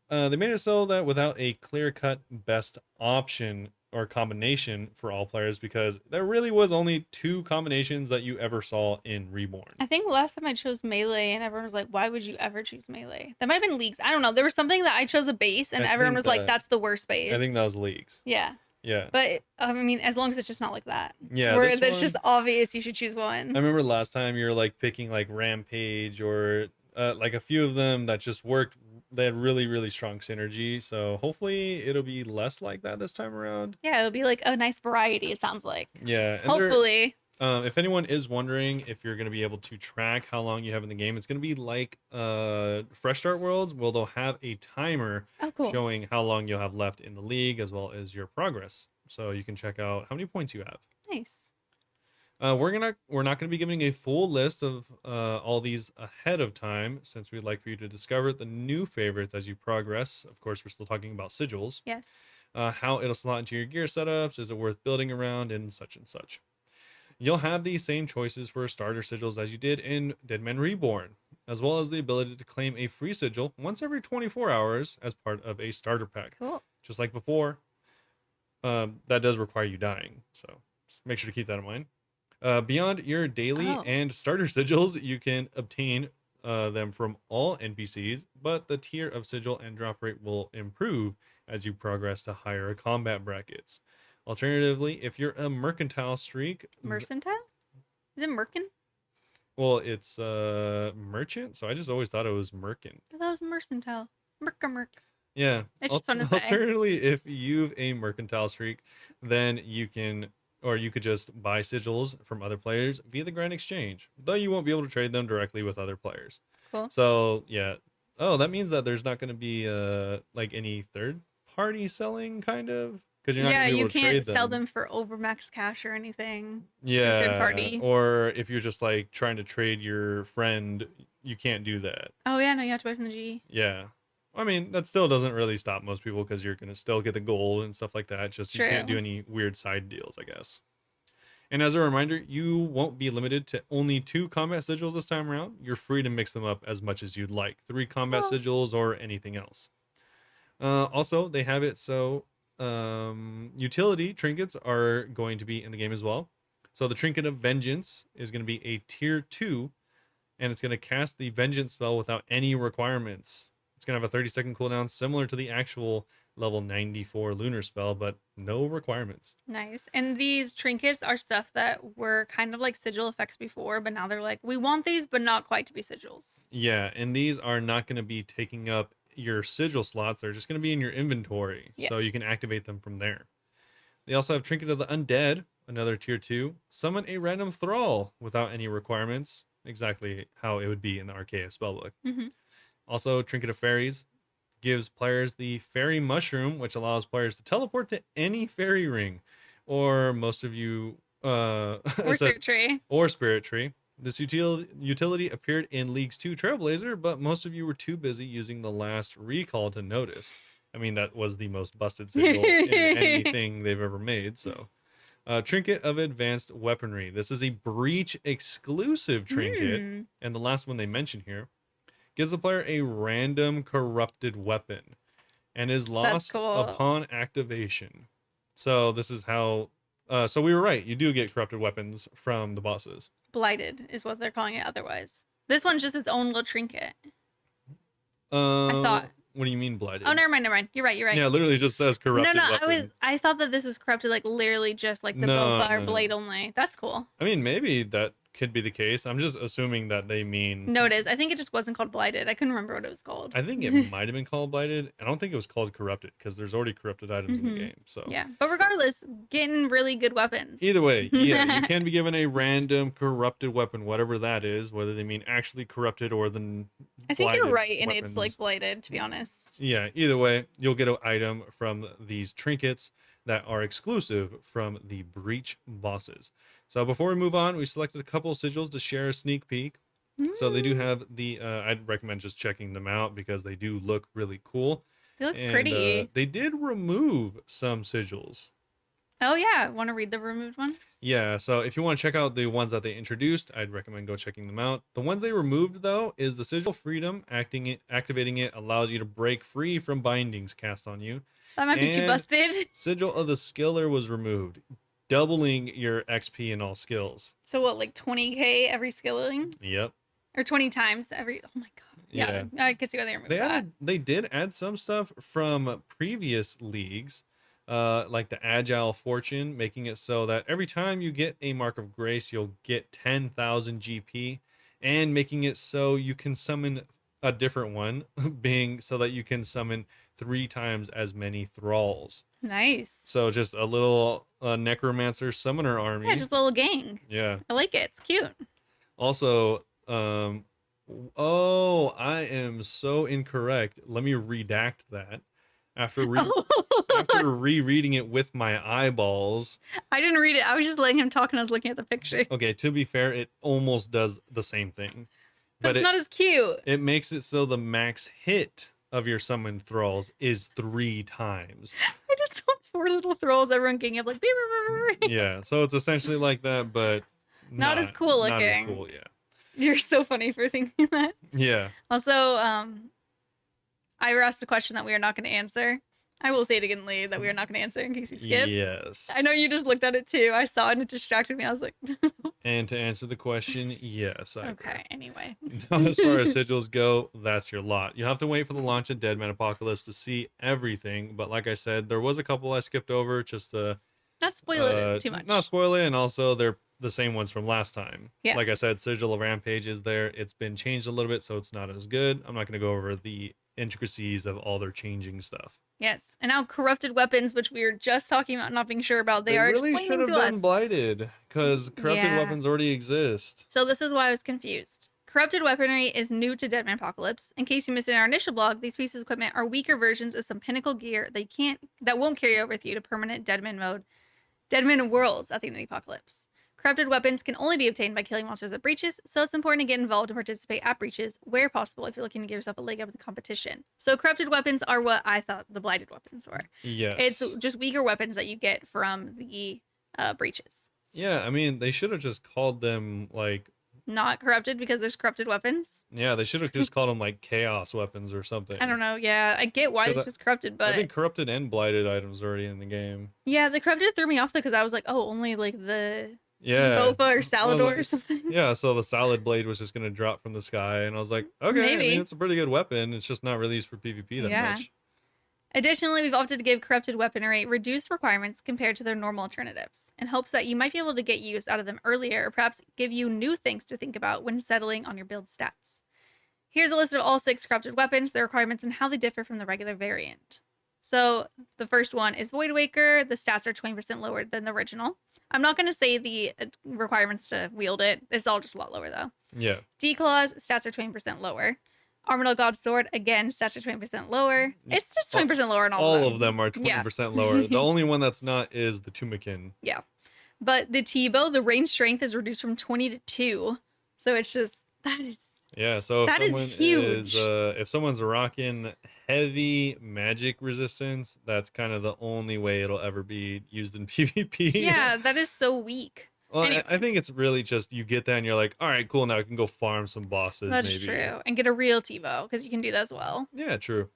they made it so that without a clear-cut best option or combination for all players, because there really was only 2 combinations that you ever saw in Reborn. I think last time I chose melee and everyone was like, why would you ever choose melee? That might have been leagues. I don't know. There was something that I chose a base and everyone was like, that's the worst base. I think that was leagues. Yeah. Yeah. But I mean, as long as it's just not like that. Yeah. Where that's just obvious you should choose one. I remember last time you were like picking like Rampage or like a few of them that just worked. They had really, really strong synergy. So hopefully it'll be less like that this time around. Yeah, it'll be like a nice variety, it sounds like. Yeah. Hopefully. If anyone is wondering if you're going to be able to track how long you have in the game, it's going to be like Fresh Start Worlds, where they'll have a timer showing how long you'll have left in the league, as well as your progress. So you can check out how many points you have. Nice. We're not going to be giving a full list of all these ahead of time, since we'd like for you to discover the new favorites as you progress. Of course, we're still talking about sigils. Yes. How it'll slot into your gear setups, is it worth building around, and such and such. You'll have the same choices for starter sigils as you did in Deadman Reborn, as well as the ability to claim a free sigil once every 24 hours as part of a starter pack. Cool. Just like before, that does require you dying, so just make sure to keep that in mind. Beyond your daily and starter sigils, you can obtain them from all NPCs, but the tier of sigil and drop rate will improve as you progress to higher combat brackets. Alternatively, if you're a mercantile streak... Mercantile? Is it merkin? Well, it's merchant, so I just always thought it was merkin. I thought it was mercantile. Merc. Yeah. It's just fun to say. Alternatively, if you've a mercantile streak, then you can... Or you could just buy sigils from other players via the Grand Exchange, though you won't be able to trade them directly with other players. Cool. So, yeah. Oh, that means that there's not going to be like any third-party selling, kind of? Because you're not going to be able to trade them. You can't sell them for overmax cash or anything. Yeah. Third party. Or if you're just like trying to trade your friend, you can't do that. Oh, yeah. No, you have to buy from the G. Yeah. I mean, that still doesn't really stop most people, because you're going to still get the gold and stuff like that. Just you can't do any weird side deals, I guess. And as a reminder, you won't be limited to only 2 combat sigils this time around. You're free to mix them up as much as you'd like. 3 combat sigils or anything else. Also, they have it so utility trinkets are going to be in the game as well. So the Trinket of Vengeance is going to be a tier 2, and it's going to cast the Vengeance spell without any requirements. It's going to have a 30-second cooldown similar to the actual level 94 lunar spell, but no requirements. Nice. And these trinkets are stuff that were kind of like sigil effects before, but now they're like, we want these, but not quite to be sigils. Yeah, and these are not going to be taking up your sigil slots. They're just going to be in your inventory, so you can activate them from there. They also have Trinket of the Undead, another tier 2. Summon a random thrall without any requirements, exactly how it would be in the Archaea spellbook. Also, Trinket of Fairies gives players the Fairy Mushroom, which allows players to teleport to any fairy ring, or most of you... or Spirit Tree. Or Spirit Tree. This utility appeared in Leagues 2 Trailblazer, but most of you were too busy using the last recall to notice. I mean, that was the most busted sigil in anything they've ever made, so. Trinket of Advanced Weaponry. This is a Breach exclusive trinket, and the last one they mention here gives the player a random corrupted weapon and is lost cool. upon activation. So this is how... so we were right. You do get corrupted weapons from the bosses. Blighted is what they're calling it otherwise. This one's just its own little trinket. I thought. What do you mean blighted? Oh, never mind. You're right. Yeah, literally just says corrupted weapon. I thought that this was corrupted, like literally just like the Bowfire blade only. That's cool. I mean, maybe that could be the case. I'm just assuming that they mean... No, it is. I think it just wasn't called blighted. I couldn't remember what it was called. I think it might have been called blighted. I don't think it was called corrupted because there's already corrupted items in the game. So yeah, but regardless, getting really good weapons. Either way, yeah, you can be given a random corrupted weapon, whatever that is, whether they mean actually corrupted or the... I think you're right, and weapons. it's like blighted, to be honest. Yeah, either way, you'll get an item from these trinkets that are exclusive from the Breach bosses. So before we move on, we selected a couple of sigils to share a sneak peek. So they do have the, I'd recommend just checking them out because they do look really cool. They look pretty. They did remove some sigils. Oh yeah, want to read the removed ones? Yeah, so if you want to check out the ones that they introduced, I'd recommend go checking them out. The ones they removed, though, is the Sigil Freedom. Activating it allows you to break free from bindings cast on you. That might be too busted. Sigil of the Skiller was removed, doubling your XP in all skills. So what, like 20k every skilling? Yep. Or 20 times every... Oh my god. Yeah, I can see why they removed that. They did add some stuff from previous leagues. Like the Agile Fortune, making it so that every time you get a Mark of Grace, you'll get 10,000 GP, and making it so you can summon a different one, being so that you can summon 3 times as many thralls. Nice. So just a little necromancer summoner army. Yeah, just a little gang. Yeah. I like it. It's cute. Also, oh, I am so incorrect. Let me redact that. After rereading it with my eyeballs. I didn't read it. I was just letting him talk and I was looking at the picture. Okay, to be fair, it almost does the same thing. But it's not as cute. It makes it so the max hit of your summoned thralls is 3 times. I just saw 4 little thralls, everyone getting up like... Yeah, so it's essentially like that, but... Not as cool looking. Not as cool, yeah. You're so funny for thinking that. Yeah. Also, I asked a question that we are not going to answer. I will say it again, Lee, that we are not going to answer in case he skips. Yes. I know you just looked at it too. I saw it and it distracted me. I was like... And to answer the question, yes. Okay, anyway. Now, as far as sigils go, that's your lot. You'll have to wait for the launch of Deadman Apocalypse to see everything. But like I said, there was a couple I skipped over just to... Not spoil it too much. Not spoil it, and also they're the same ones from last time. Yeah. Like I said, Sigil of Rampage is there. It's been changed a little bit, so it's not as good. I'm not going to go over the intricacies of all their changing stuff. Yes, and now corrupted weapons, which we were just talking about not being sure about, they are really explaining should have to been us. blighted, because corrupted weapons already exist. So this is why I was confused. Corrupted weaponry is new to Deadman Apocalypse. In case you missed it in our initial blog, these pieces of equipment are weaker versions of some pinnacle gear that won't carry over with you to permanent Deadman Mode, Deadman Worlds at the end of the Apocalypse. Corrupted weapons can only be obtained by killing monsters at breaches, so it's important to get involved and participate at breaches where possible if you're looking to give yourself a leg up in the competition. So corrupted weapons are what I thought the blighted weapons were. Yes. It's just weaker weapons that you get from the breaches. Yeah, I mean, they should have just called them, like... Not corrupted because there's corrupted weapons? Yeah, they should have just called them, like, chaos weapons or something. I don't know, yeah. I get why it's just corrupted, but... I think corrupted and blighted items are already in the game. Yeah, the corrupted threw me off, though, because I was like, oh, only, like, the... Yeah. Bofa or Salador or something. Yeah, so the salad blade was just going to drop from the sky, and I was like, okay, maybe. I mean, it's a pretty good weapon. It's just not really used for PvP that much. Additionally, we've opted to give corrupted weaponry reduced requirements compared to their normal alternatives, in hopes that you might be able to get use out of them earlier, or perhaps give you new things to think about when settling on your build stats. Here's a list of all 6 corrupted weapons, their requirements, and how they differ from the regular variant. So, the first one is Void Waker. The stats are 20% lower than the original. I'm not going to say the requirements to wield it. It's all just a lot lower, though. Yeah. D-Claws, stats are 20% lower. Armadillo God Sword, again, stats are 20% lower. It's just 20% lower in all of them. All of them are 20% lower. The only one that's not is the Tumikin. Yeah. But the T-Bow, the range strength is reduced from 20 to 2. So it's just Yeah, so that is huge. if someone's rocking heavy magic resistance, that's kind of the only way it'll ever be used in PvP. Yeah, that is so weak. Well, Anyway, I think it's really just you get that and you're like, all right, cool, now I can go farm some bosses, that's maybe. true. And get a real TiVo because you can do that as well. Yeah, true.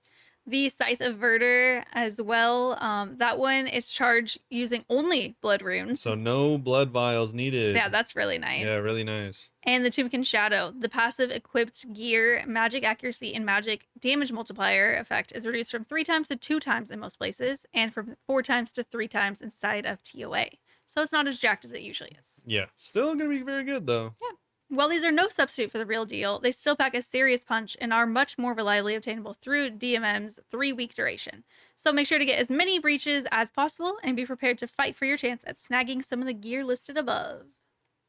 The Scythe Averter as well. That one is charged using only blood runes. So no blood vials needed. Yeah, that's really nice. Yeah, really nice. And the Tombkin Shadow. The passive equipped gear, magic accuracy, and magic damage multiplier effect is reduced from 3 times to 2 times in most places, and from 4 times to 3 times inside of TOA. So it's not as jacked as it usually is. Yeah, still gonna be very good though. Yeah. While these are no substitute for the real deal, they still pack a serious punch and are much more reliably obtainable through DMM's 3-week duration. So make sure to get as many breaches as possible and be prepared to fight for your chance at snagging some of the gear listed above.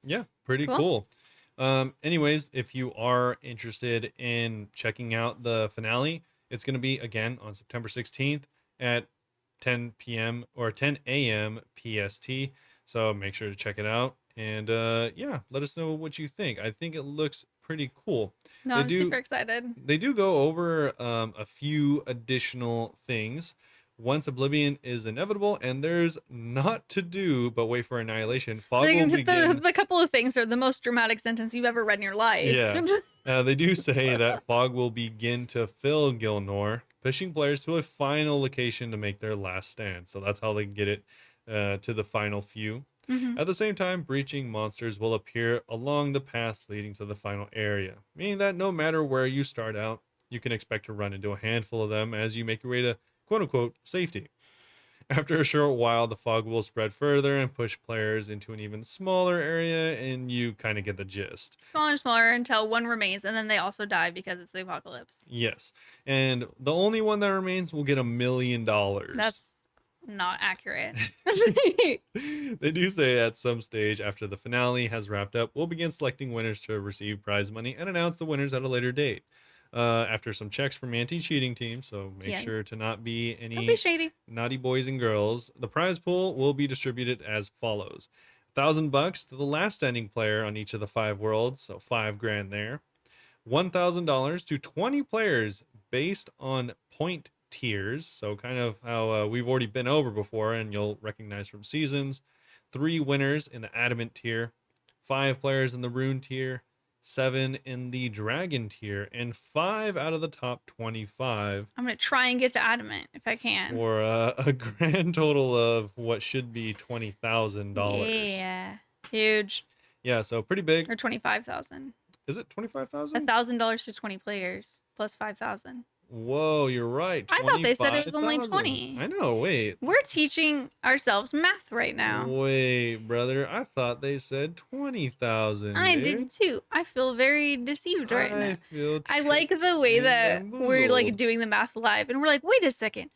Yeah, pretty cool. Anyways, if you are interested in checking out the finale, it's going to be again on September 16th at 10 p.m. or 10 a.m. PST. So make sure to check it out. And yeah, let us know what you think. I think it looks pretty cool. No, I'm super excited. They do go over a few additional things. Once Oblivion is inevitable and there's not to do but wait for annihilation, fog will begin. The couple of things are the most dramatic sentence you've ever read in your life. Yeah. They do say that fog will begin to fill Gilnor, pushing players to a final location to make their last stand. So that's how they get it to the final few. Mm-hmm. At the same time, breaching monsters will appear along the paths leading to the final area, meaning that no matter where you start out, you can expect to run into a handful of them as you make your way to quote-unquote safety. After a short while, the fog will spread further and push players into an even smaller area, and you kind of get the gist. Smaller and smaller until one remains, and then they also die because it's the apocalypse. Yes, and the only one that remains will get $1 million. That's not accurate. They do say at some stage after the finale has wrapped up, we'll begin selecting winners to receive prize money and announce the winners at a later date. After some checks from anti-cheating team, so make sure to not be any Don't be shady. Naughty boys and girls. The prize pool will be distributed as follows: $1,000 to the last standing player on each of the 5 worlds, so $5,000 there. $1,000 to 20 players based on point tiers, so kind of how we've already been over before and you'll recognize from seasons. 3 winners in the adamant tier, 5 players in the rune tier, 7 in the dragon tier, and 5 out of the top 25. I'm gonna try and get to adamant if I can. For a grand total of what should be $20,000. Yeah, huge. Yeah, so pretty big. Or 25,000. Is it 25,000? $1,000 to 20 players plus 5,000. Whoa, you're right. I thought they said it was only 20. I know. Wait. We're teaching ourselves math right now. Wait, brother. I thought they said 20,000. I did too. I feel very deceived right now. I like the way that bamboozled. we're like doing the math live, and we're like, wait a second.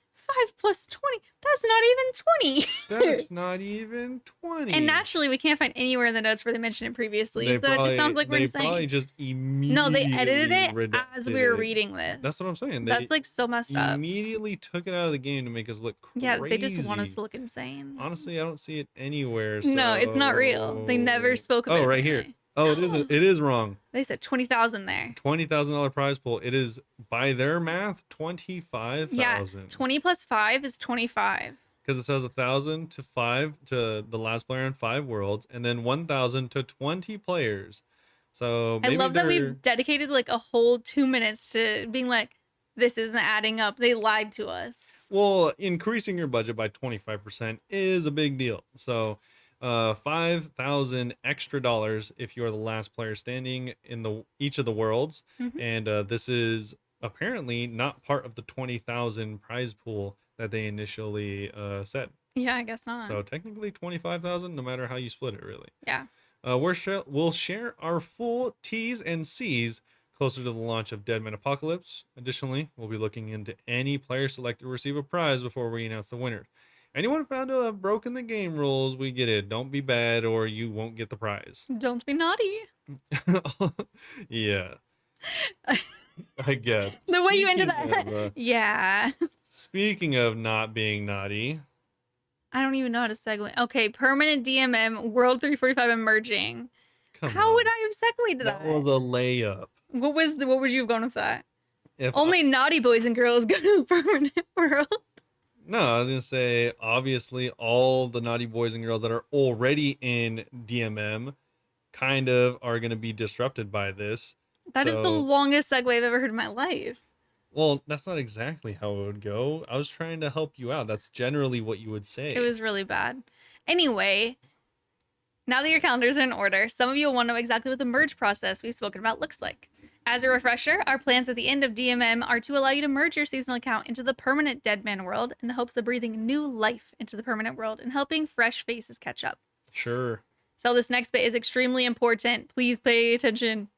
5 plus 20. That's not even 20. That's not even 20. And naturally, we can't find anywhere in the notes where they mentioned it previously. It just sounds like we're insane. They probably just immediately. No, they edited it as we were reading this. That's what I'm saying. That's like so messed up. Immediately took it out of the game to make us look crazy. Yeah, they just want us to look insane. Honestly, I don't see it anywhere. No, it's not real. They never spoke of it. Oh, right here. Oh, it is wrong. They said 20,000 there. $20,000 prize pool. It is, by their math, 25,000. Yeah, 20 plus 5 is 25. Because it says 1,000 to 5 to the last player in 5 worlds, and then 1,000 to 20 players. So maybe I love that we've dedicated like a whole 2 minutes to being like, this isn't adding up. They lied to us. Well, increasing your budget by 25% is a big deal. So 5,000 extra dollars if you're the last player standing in each of the worlds. Mm-hmm. And this is apparently not part of the 20,000 prize pool that they initially said. Yeah, I guess not. So technically 25,000 no matter how you split it, really. Yeah. We'll share our full T's and C's closer to the launch of Deadman Apocalypse. Additionally, we'll be looking into any player selected to receive a prize before we announce the winner. Anyone found to have broken the game rules, we get it. Don't be bad or you won't get the prize. Don't be naughty. Yeah. I guess. The way you ended that. Yeah. Speaking of not being naughty. I don't even know how to segue. Okay, permanent DMM, World 345 emerging. Come How would on. I have segued That that? was a layup. What would you have gone with that? If Only naughty boys and girls go to the permanent world. No, I was gonna say obviously all the naughty boys and girls that are already in DMM kind of are gonna be disrupted by this. That is the So, longest segue I've ever heard in my life. well, that's not exactly how it would go. I was trying to help you out. That's generally what you would It say. was really bad. Anyway, now that your calendars are in order, some of you will want to know exactly what the merge process we've spoken about looks like. As a refresher, our plans at the end of DMM are to allow you to merge your seasonal account into the permanent Deadman world in the hopes of breathing new life into the permanent world and helping fresh faces catch up. Sure. So this next bit is extremely important. Please pay attention.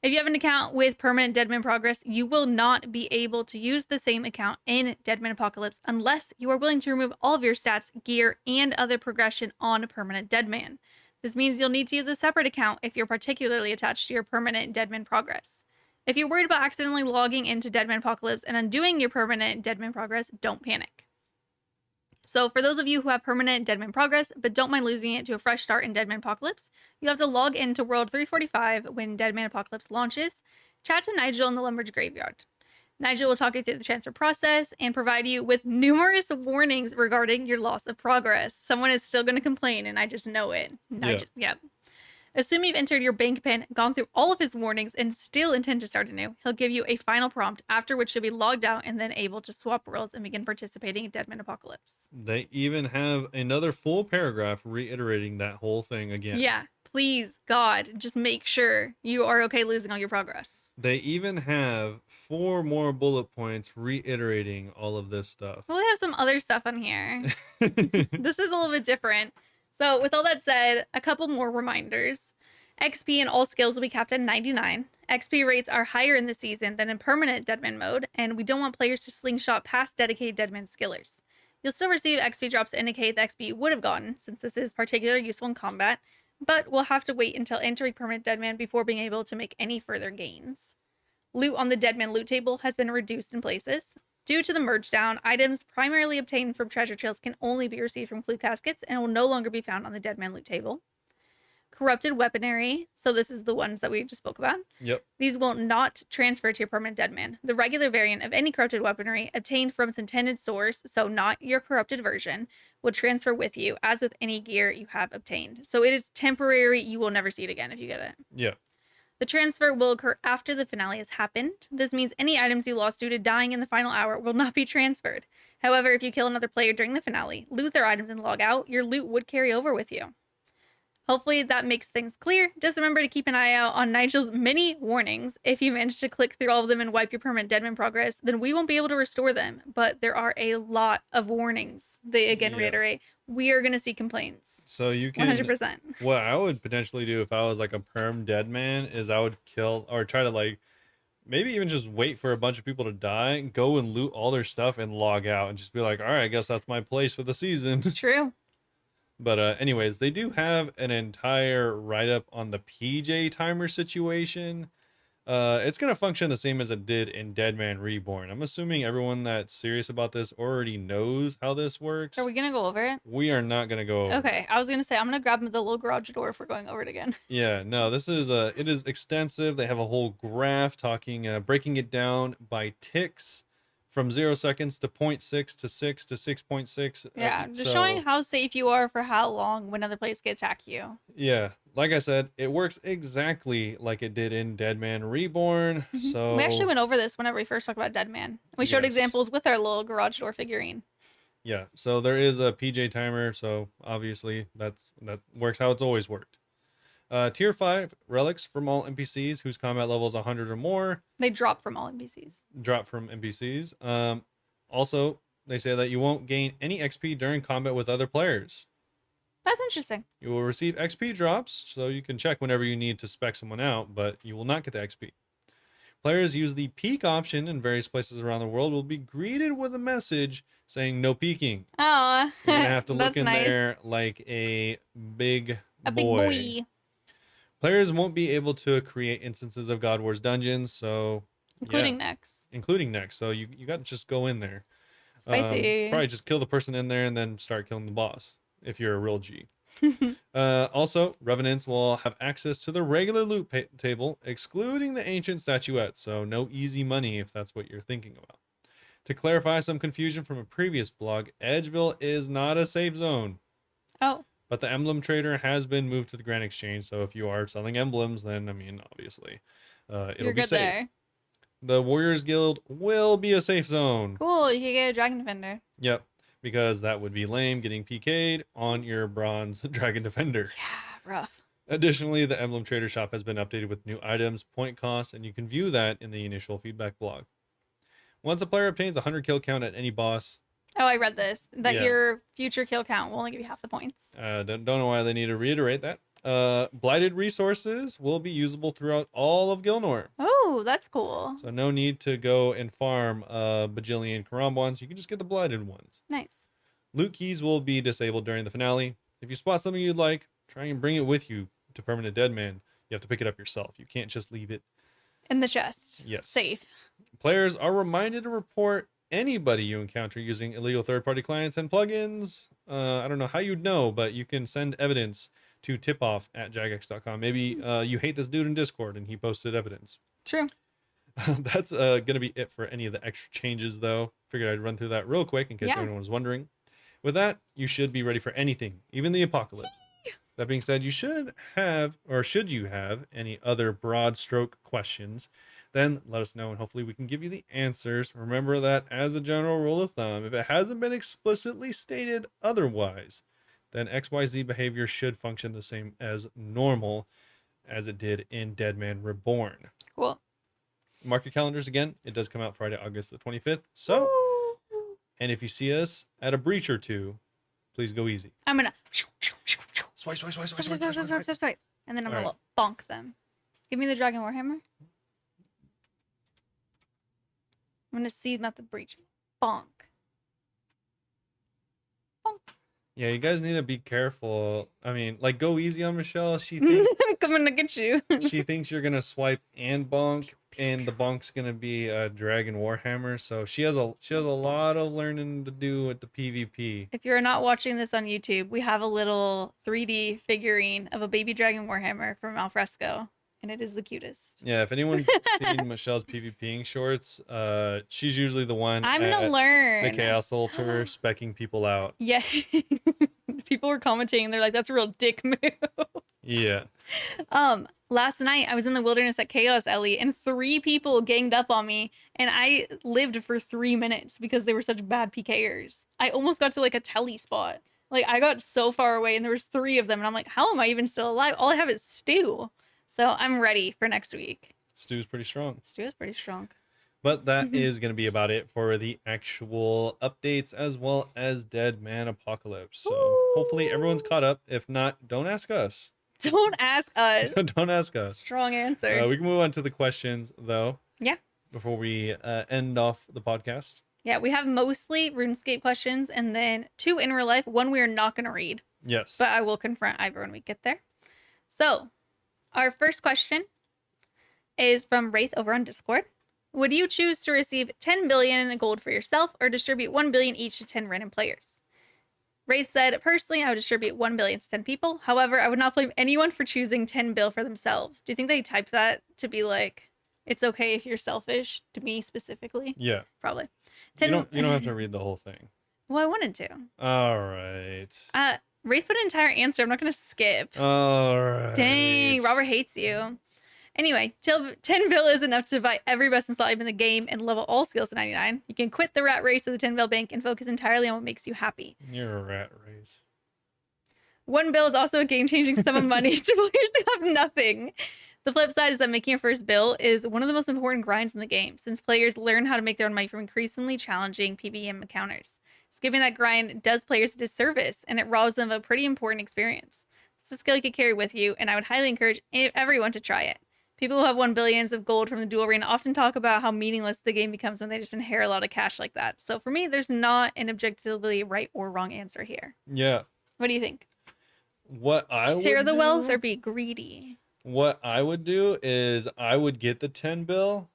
If you have an account with permanent Deadman progress, you will not be able to use the same account in Deadman Apocalypse unless you are willing to remove all of your stats, gear, and other progression on permanent Deadman. This means you'll need to use a separate account if you're particularly attached to your permanent Deadman progress. If you're worried about accidentally logging into Deadman Apocalypse and undoing your permanent Deadman progress, don't panic. So for those of you who have permanent Deadman progress, but don't mind losing it to a fresh start in Deadman Apocalypse, you have to log into World 345 when Deadman Apocalypse launches, chat to Nigel in the Lumbridge Graveyard. Nigel will talk you through the transfer process and provide you with numerous warnings regarding your loss of progress. Someone is still going to complain, and I just know it. Yep. Assume you've entered your bank pin, gone through all of his warnings, and still intend to start anew. He'll give you a final prompt, after which you'll be logged out and then able to swap worlds and begin participating in Deadman Apocalypse. They even have another full paragraph reiterating that whole thing again. Yeah, please, God, just make sure you are okay losing all your progress. They even have 4 more bullet points reiterating all of this stuff. Well, we have some other stuff on here. This is a little bit different. So, with all that said, a couple more reminders. XP and all skills will be capped at 99. XP rates are higher in the season than in permanent Deadman mode, and we don't want players to slingshot past dedicated Deadman skillers. You'll still receive XP drops to indicate the XP you would have gotten, since this is particularly useful in combat, but we'll have to wait until entering permanent Deadman before being able to make any further gains. Loot on the Deadman loot table has been reduced in places. Due to the merge down, items primarily obtained from treasure trails can only be received from clue caskets and will no longer be found on the Deadman loot table. Corrupted weaponry, so this is the ones that we just spoke about. Yep. These will not transfer to your permanent Deadman. The regular variant of any corrupted weaponry obtained from its intended source, so not your corrupted version, will transfer with you, as with any gear you have obtained. So it is temporary, you will never see it again if you get it. Yeah. The transfer will occur after the finale has happened. This means any items you lost due to dying in the final hour will not be transferred. However, if you kill another player during the finale, loot their items and log out, your loot would carry over with you. Hopefully that makes things clear. Just remember to keep an eye out on Nigel's many warnings. If you manage to click through all of them and wipe your permanent Deadman progress, then we won't be able to restore them. But there are a lot of warnings. They again reiterate, we are going to see complaints. So you can 100%. What I would potentially do if I was like a perm dead man is I would kill or try to like maybe even just wait for a bunch of people to die, go and loot all their stuff and log out and just be like, all right, I guess that's my place for the season. True. But anyways, they do have an entire write-up on the PJ timer situation. It's gonna function the same as it did in Deadman Reborn. I'm assuming everyone that's serious about this already knows how this works. Are we going to go over it? We are not gonna go over Okay, I was going to say, I'm going to grab the little garage door if we're going over it again. Yeah, no, this is it is extensive. They have a whole graph talking breaking it down by ticks from 0 seconds to 0.6 to 6 to 6.6. Yeah, just showing how safe you are for how long when other players can attack you. Yeah, like I said, it works exactly like it did in Deadman Reborn. So We actually went over this whenever we first talked about Deadman. We showed Yes. examples with our little garage door figurine. yeah, so there is a PJ timer, so obviously that works how it's always worked. Tier 5 relics from all NPCs whose combat level is 100 or more. They drop from all NPCs. Drop from NPCs. Also, they say that you won't gain any XP during combat with other players. That's interesting. You will receive XP drops, so you can check whenever you need to spec someone out, but you will not get the XP. Players use the peek option in various places around the world will be greeted with a message saying no peeking. Oh, You're gonna have to look that's in nice. there like a big A big boy. Players won't be able to create instances of God Wars dungeons, so Including next. including next. So you got to just go in there. Spicy. Probably just kill the person in there and then start killing the boss if you're a real G. Also, revenants will have access to the regular loot table, excluding the ancient statuettes, so no easy money if that's what you're thinking about. To clarify some confusion from a previous blog, Edgeville is not a safe zone, Oh, but the emblem trader has been moved to the Grand Exchange, so if you are selling emblems, then, I mean, obviously, it'll you're be good safe. there. The Warriors Guild will be a safe zone. Cool. You can get a Dragon Defender. Yep, because that would be lame getting PK'd on your bronze Dragon Defender. Yeah, rough. Additionally, the Emblem Trader Shop has been updated with new items, point costs, and you can view that in the initial feedback blog. Once a player obtains a 100 kill count at any boss, Oh, I read this. That Yeah. your future kill count will only give you half the points. don't know why they need to reiterate that. Blighted resources will be usable throughout all of Gilnor. Oh, that's cool. So no need to go and farm a bajillion Karambwans. You can just get the blighted ones. Nice. Loot keys will be disabled during the finale. If you spot something you'd like, try and bring it with you to Permanent Deadman. You have to pick it up yourself. You can't just leave it. In the chest. Yes. Safe. Players are reminded to report anybody you encounter using illegal third-party clients and plugins. I don't know how you'd know, but you can send evidence to tipoff@jagex.com. Maybe you hate this dude in Discord and he posted evidence. True. That's going to be it for any of the extra changes, though. Figured I'd run through that real quick in case Yeah. anyone was wondering. With that, you should be ready for anything, even the apocalypse. That being said, you should you have any other broad stroke questions, then let us know and hopefully we can give you the answers. Remember that as a general rule of thumb, if it hasn't been explicitly stated otherwise, then XYZ behavior should function the same as normal as it did in Deadman Reborn. Cool. Mark your calendars again. It does come out Friday, August the 25th. So, Woo. and if you see us at a breach or two, please go easy. I'm gonna Swipe. swipe. And then I'm gonna Alright. bonk them. Give me the Dragon Warhammer. I'm gonna see them at the breach. Bonk. Bonk. Yeah, you guys need to be careful. I mean, like, go easy on Michelle. She thinks I'm coming to get you. she thinks you're gonna swipe and bonk, and the bonk's gonna be a Dragon Warhammer. So she has a lot of learning to do with the PvP. If you're not watching this on YouTube, we have a little 3D figurine of a baby Dragon Warhammer from Alfresco, and it is the cutest. Yeah, if anyone's seen Michelle's PvPing shorts, she's usually the one I'm at gonna learn. the Chaos Altar specking people out. Yeah. People were commenting, they're like, that's a real dick move. Yeah. Last night I was in the wilderness at Chaos, Ellie, and 3 people ganged up on me, and I lived for 3 minutes because they were such bad PKers. I almost got to like a telly spot. Like I got so far away, and there was 3 of them, and I'm like, how am I even still alive? All I have is stew. So I'm ready for next week. Stu's pretty strong. Stew is pretty strong. But that is going to be about it for the actual updates as well as Deadman Apocalypse. So hopefully everyone's caught up. If not, don't ask us. Don't ask us. Don't ask us. Strong answer. We can move on to the questions, though. Yeah. Before we end off the podcast. Yeah, we have mostly RuneScape questions and then 2 in real life. 1 we are not going to read, Yes. but I will confront Ivor when we get there. So, our first question is from Wraith over on Discord. Would you choose to receive 10 billion in gold for yourself or distribute 1 billion each to 10 random players? Wraith said, personally, I would distribute 1 billion to 10 people. However, I would not blame anyone for choosing 10 bill for themselves. Do you think they typed that to be like, it's okay if you're selfish, to me specifically? Yeah. Probably. You don't have to read the whole thing. Well, I wanted to. All right. Wraith put an entire answer. I'm not going to skip. All right. Dang, Robert hates you. Anyway, 10 bill is enough to buy every best install item in the game and level all skills to 99. You can quit the rat race of the 10 bill bank and focus entirely on what makes you happy. You're a rat race. 1 bill is also a game-changing sum of money to players who have nothing. The flip side is that making your first bill is one of the most important grinds in the game, since players learn how to make their own money from increasingly challenging PvM encounters. Skipping that grind does players a disservice, and it robs them of a pretty important experience. It's a skill you could carry with you, and I would highly encourage everyone to try it. People who have won billions of gold from the duel arena often talk about how meaningless the game becomes when they just inherit a lot of cash like that. So for me, there's not an objectively right or wrong answer here. Yeah. What do you think? What I would Share the do, wealth or be greedy? What I would do is I would get the 10 bill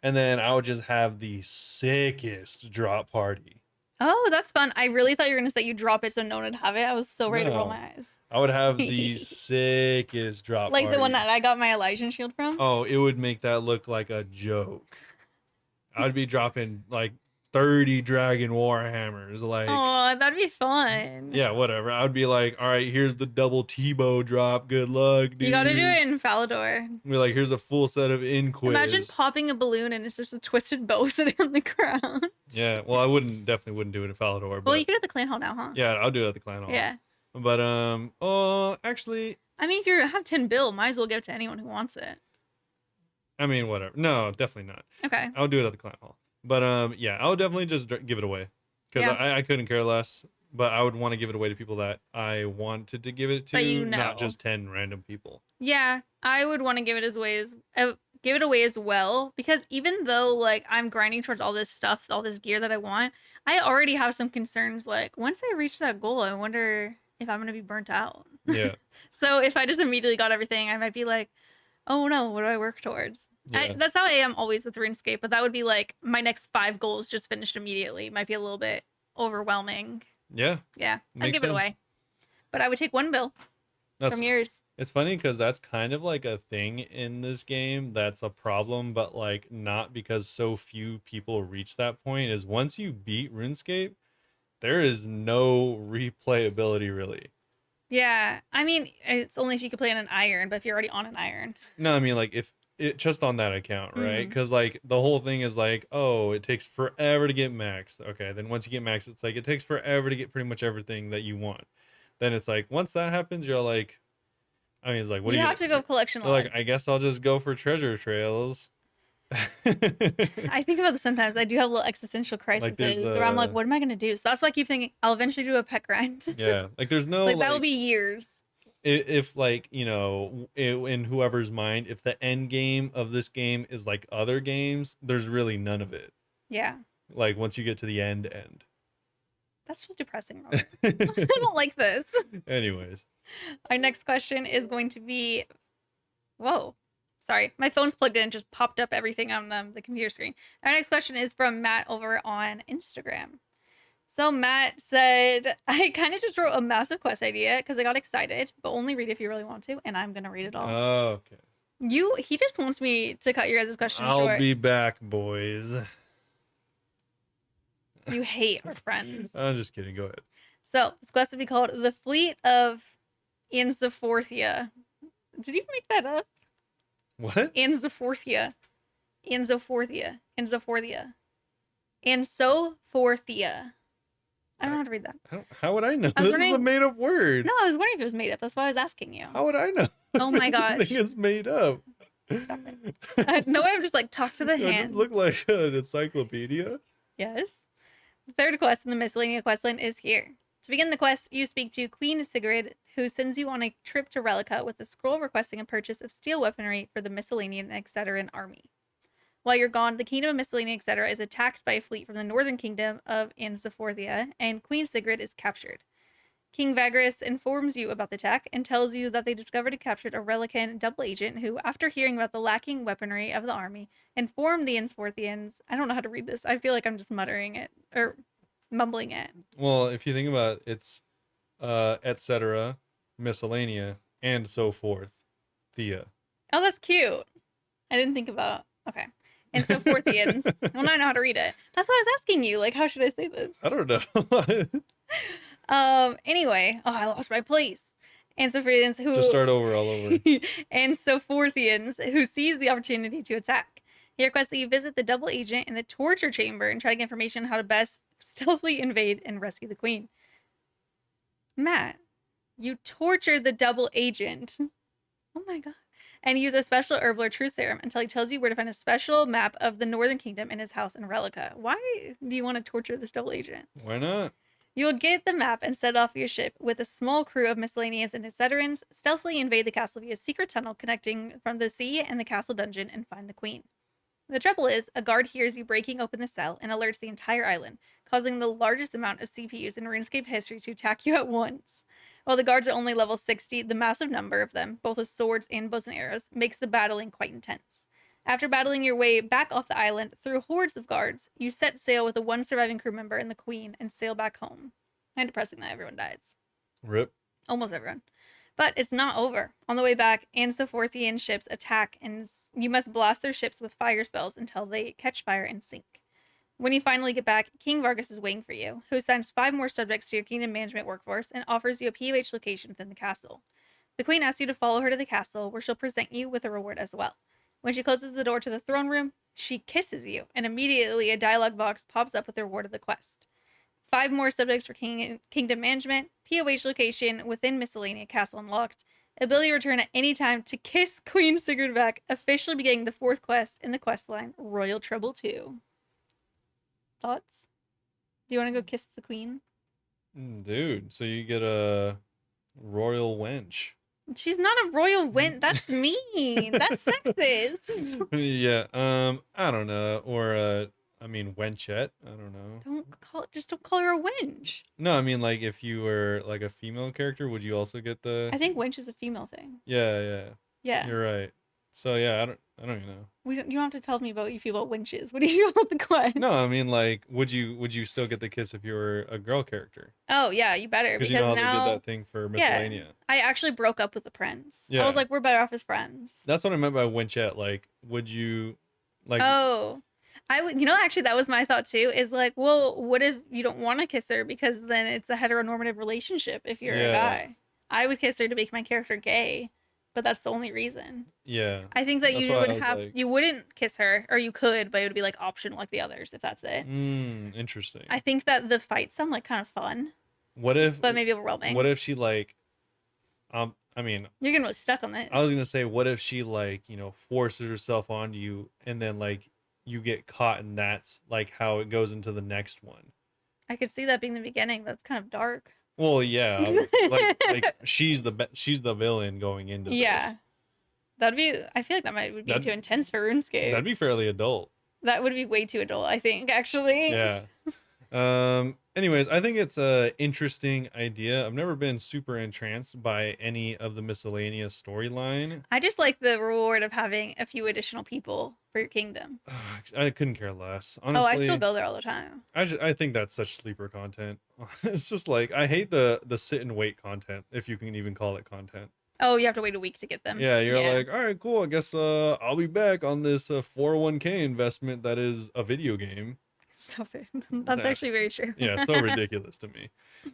and then I would just have the sickest drop party. Oh, that's fun. I really thought you were gonna say you drop it so no one would have it. I was so ready to roll No, my eyes. I would have the sickest drop Like the one party. that I got my Elysian shield from. Oh, it would make that look like a joke. I'd be dropping like 30 Dragon Warhammers. Like, Oh, that'd be fun. yeah, whatever. I'd be like, all right, here's the double T-bow drop. Good luck, You gotta do it dudes. in Falador. Be like, here's a full set of Imagine Inquiz. popping a balloon and it's just a twisted bow sitting on the ground. Yeah, well, I definitely wouldn't do it in Falador, Well, you but could do the clan hall now, huh? yeah, I'll do it at the clan hall. Yeah. But oh, actually, I mean, if you have 10 bill, might as well give it to anyone who wants it. I mean, whatever. No, definitely not. Okay. I'll do it at the clan hall. But yeah, I'll definitely just give it away because Yeah. I couldn't care less. But I would want to give it away to people that I wanted to give it to, That you not know. just 10 random people. Yeah, I would want to give it away as well, because even though like I'm grinding towards all this stuff, all this gear that I want, I already have some concerns. Like once I reach that goal, I wonder if I'm gonna be burnt out. Yeah. So if I just immediately got everything, I might be like, oh no, what do I work towards? Yeah. That's how I am always with RuneScape, but that would be like my next 5 goals just finished immediately. Might be a little bit overwhelming. Yeah. Yeah, I'd Makes give it sense. away, but I would take 1 bill That's from yours. It's funny because that's kind of like a thing in this game that's a problem, but like not because so few people reach that point. Is once you beat RuneScape, there is no replayability really. Yeah, I mean, it's only if you could play on an iron, but if you're already on an iron. No, I mean like if it just on that account, right? Mhm. Because like the whole thing is like, oh, it takes forever to get maxed. Okay, then once you get maxed, it's like it takes forever to get pretty much everything that you want. Then it's like once that happens, you're like, I mean, it's like, what You do you have to go collection You're log. like, I guess I'll just go for treasure trails. I think about this sometimes. I do have little existential crises Like there's where I'm like, what am I gonna do? So that's why I keep thinking I'll eventually do a pet grind. yeah, like there's no Like that will like be years. if like in whoever's mind, if the end game of this game is like other games, there's really none of it. Yeah, Like once you get to the end. that's just depressing. Robert. I don't like this. Anyways, Our next question is going to be, whoa, sorry, my phone's plugged in and just popped up everything on the computer screen. Our next question is from Matt over on Instagram. So Matt said, I kind of just wrote a massive quest idea because I got excited, but only read if you really want to, and I'm gonna read it all. oh, okay. He just wants me to cut your guys' question I'll short. be back, boys. You hate our friends. I'm just kidding. Go ahead. So this quest would be called The Fleet of Anzoforthia. Did you make that up? What? Anzoforthia. Anzoforthia. Anzoforthia. Ansoforthia. I don't know how to read that. How would I know? I was This is a wondering- made up word. No, I was wondering if it was made up. That's why I was asking you. How would I know? Oh my gosh. Everything is made up. Stop it. No, I'm just like, talk to the I hand. just look like an encyclopedia. Yes. The third quest in the Miscellanea questline is here. To begin the quest, you speak to Queen Sigrid, who sends you on a trip to Relica with a scroll requesting a purchase of steel weaponry for the Miscellanean Excederan army. While you're gone, the Kingdom of Miscellanean Etc. is attacked by a fleet from the northern kingdom of Anzoforthia, and Queen Sigrid is captured. King Vagris informs you about the attack and tells you that they discovered and captured a Relican double agent who, after hearing about the lacking weaponry of the army, informed the Ansforthians. I don't know how to read this. I feel like I'm just muttering it or mumbling it. Well, if you think about it, it's etc. miscellanea and so forth. Thea. Oh, that's cute. I didn't think about. Okay. And so Forthians. Well, now I know how to read it. That's why I was asking you. Like, how should I say this? I don't know. Anyway. Oh, I lost my place. And so Forthians who Just start over all over. and so Forthians who seize the opportunity to attack. He requests that you visit the double agent in the torture chamber and try to get information on how to best stealthily invade and rescue the queen. Matt, you torture the double agent. Oh my god. And use a special herbal or true serum until he tells you where to find a special map of the Northern Kingdom in his house in Relica. Why do you want to torture this double agent? Why not? You will get the map and set off your ship with a small crew of miscellaneans and Etceterans, stealthily invade the castle via a secret tunnel connecting from the sea and the castle dungeon and find the queen. The trouble is, a guard hears you breaking open the cell and alerts the entire island, causing the largest amount of CPUs in RuneScape history to attack you at once. While the guards are only level 60, the massive number of them, both with swords and bows and arrows, makes the battling quite intense. After battling your way back off the island through hordes of guards, you set sail with the one surviving crew member and the queen and sail back home. Kind of depressing that everyone dies. Rip. Almost everyone. But it's not over. On the way back, Ansoforthian ships attack, and you must blast their ships with fire spells until they catch fire and sink. When you finally get back, King Vargas is waiting for you, who assigns 5 more subjects to your kingdom management workforce and offers you a POH location within the castle. The queen asks you to follow her to the castle, where she'll present you with a reward as well. When she closes the door to the throne room, she kisses you, and immediately a dialogue box pops up with the reward of the quest. 5 more subjects for kingdom management, POH location within Miscellanea Castle unlocked, ability to return at any time to kiss Queen Sigrid back, officially beginning the 4th quest in the quest line, Royal Trouble 2. Thoughts? Do you want to go kiss the queen? Dude, so you get a royal wench. She's not a royal wench. That's mean. That's sexist. Yeah, I don't know. Or wenchette. I don't know. Don't call her a wench. No, I mean, like, if you were like a female character, would you also get the? I think wench is a female thing. Yeah. Yeah. You're right. So yeah, I don't even know. You don't have to tell me about what you feel about wenches. What do you feel about the quest? No, I mean, like, would you still get the kiss if you were a girl character? Oh yeah, you better, Because because you know how now they did that thing for Miscellanea. I actually broke up with the prince. I Yeah. was like, we're better off as friends. That's what I meant by wenchette. Like, would you, like? Oh, I would. You know, actually, that was my thought too. Is like, well, what if you don't want to kiss her because then it's a heteronormative relationship if you're a guy? I would kiss her to make my character gay, but that's the only reason. Yeah. I think that That's you why would I was have like- you wouldn't kiss her, or you could, but it would be like optional like the others if that's it. Interesting. I think that the fights sound like kind of fun, What if? but maybe overwhelming. What if she like, I mean, You're gonna get stuck on that. I was gonna say, what if she like, forces herself onto you, and then like you get caught, and that's like how it goes into the next one. I could see that being the beginning. That's kind of dark. Well, yeah, like she's the villain going into this. Yeah, that'd be. I feel like would be too intense for RuneScape. That'd be fairly adult. That would be way too adult, I think, actually. Yeah. Anyways, I think it's a interesting idea. I've never been super entranced by any of the miscellaneous storyline. I just like the reward of having a few additional people for your kingdom. I couldn't care less. Honestly, Oh, I still go there all the time. I think that's such sleeper content. It's just like, I hate the sit and wait content, if you can even call it content. Oh, you have to wait a week to get them. Yeah, you're like, all right, cool. I guess I'll be back on this 401k investment that is a video game. Stop it. That's actually very true. Yeah, so ridiculous to me.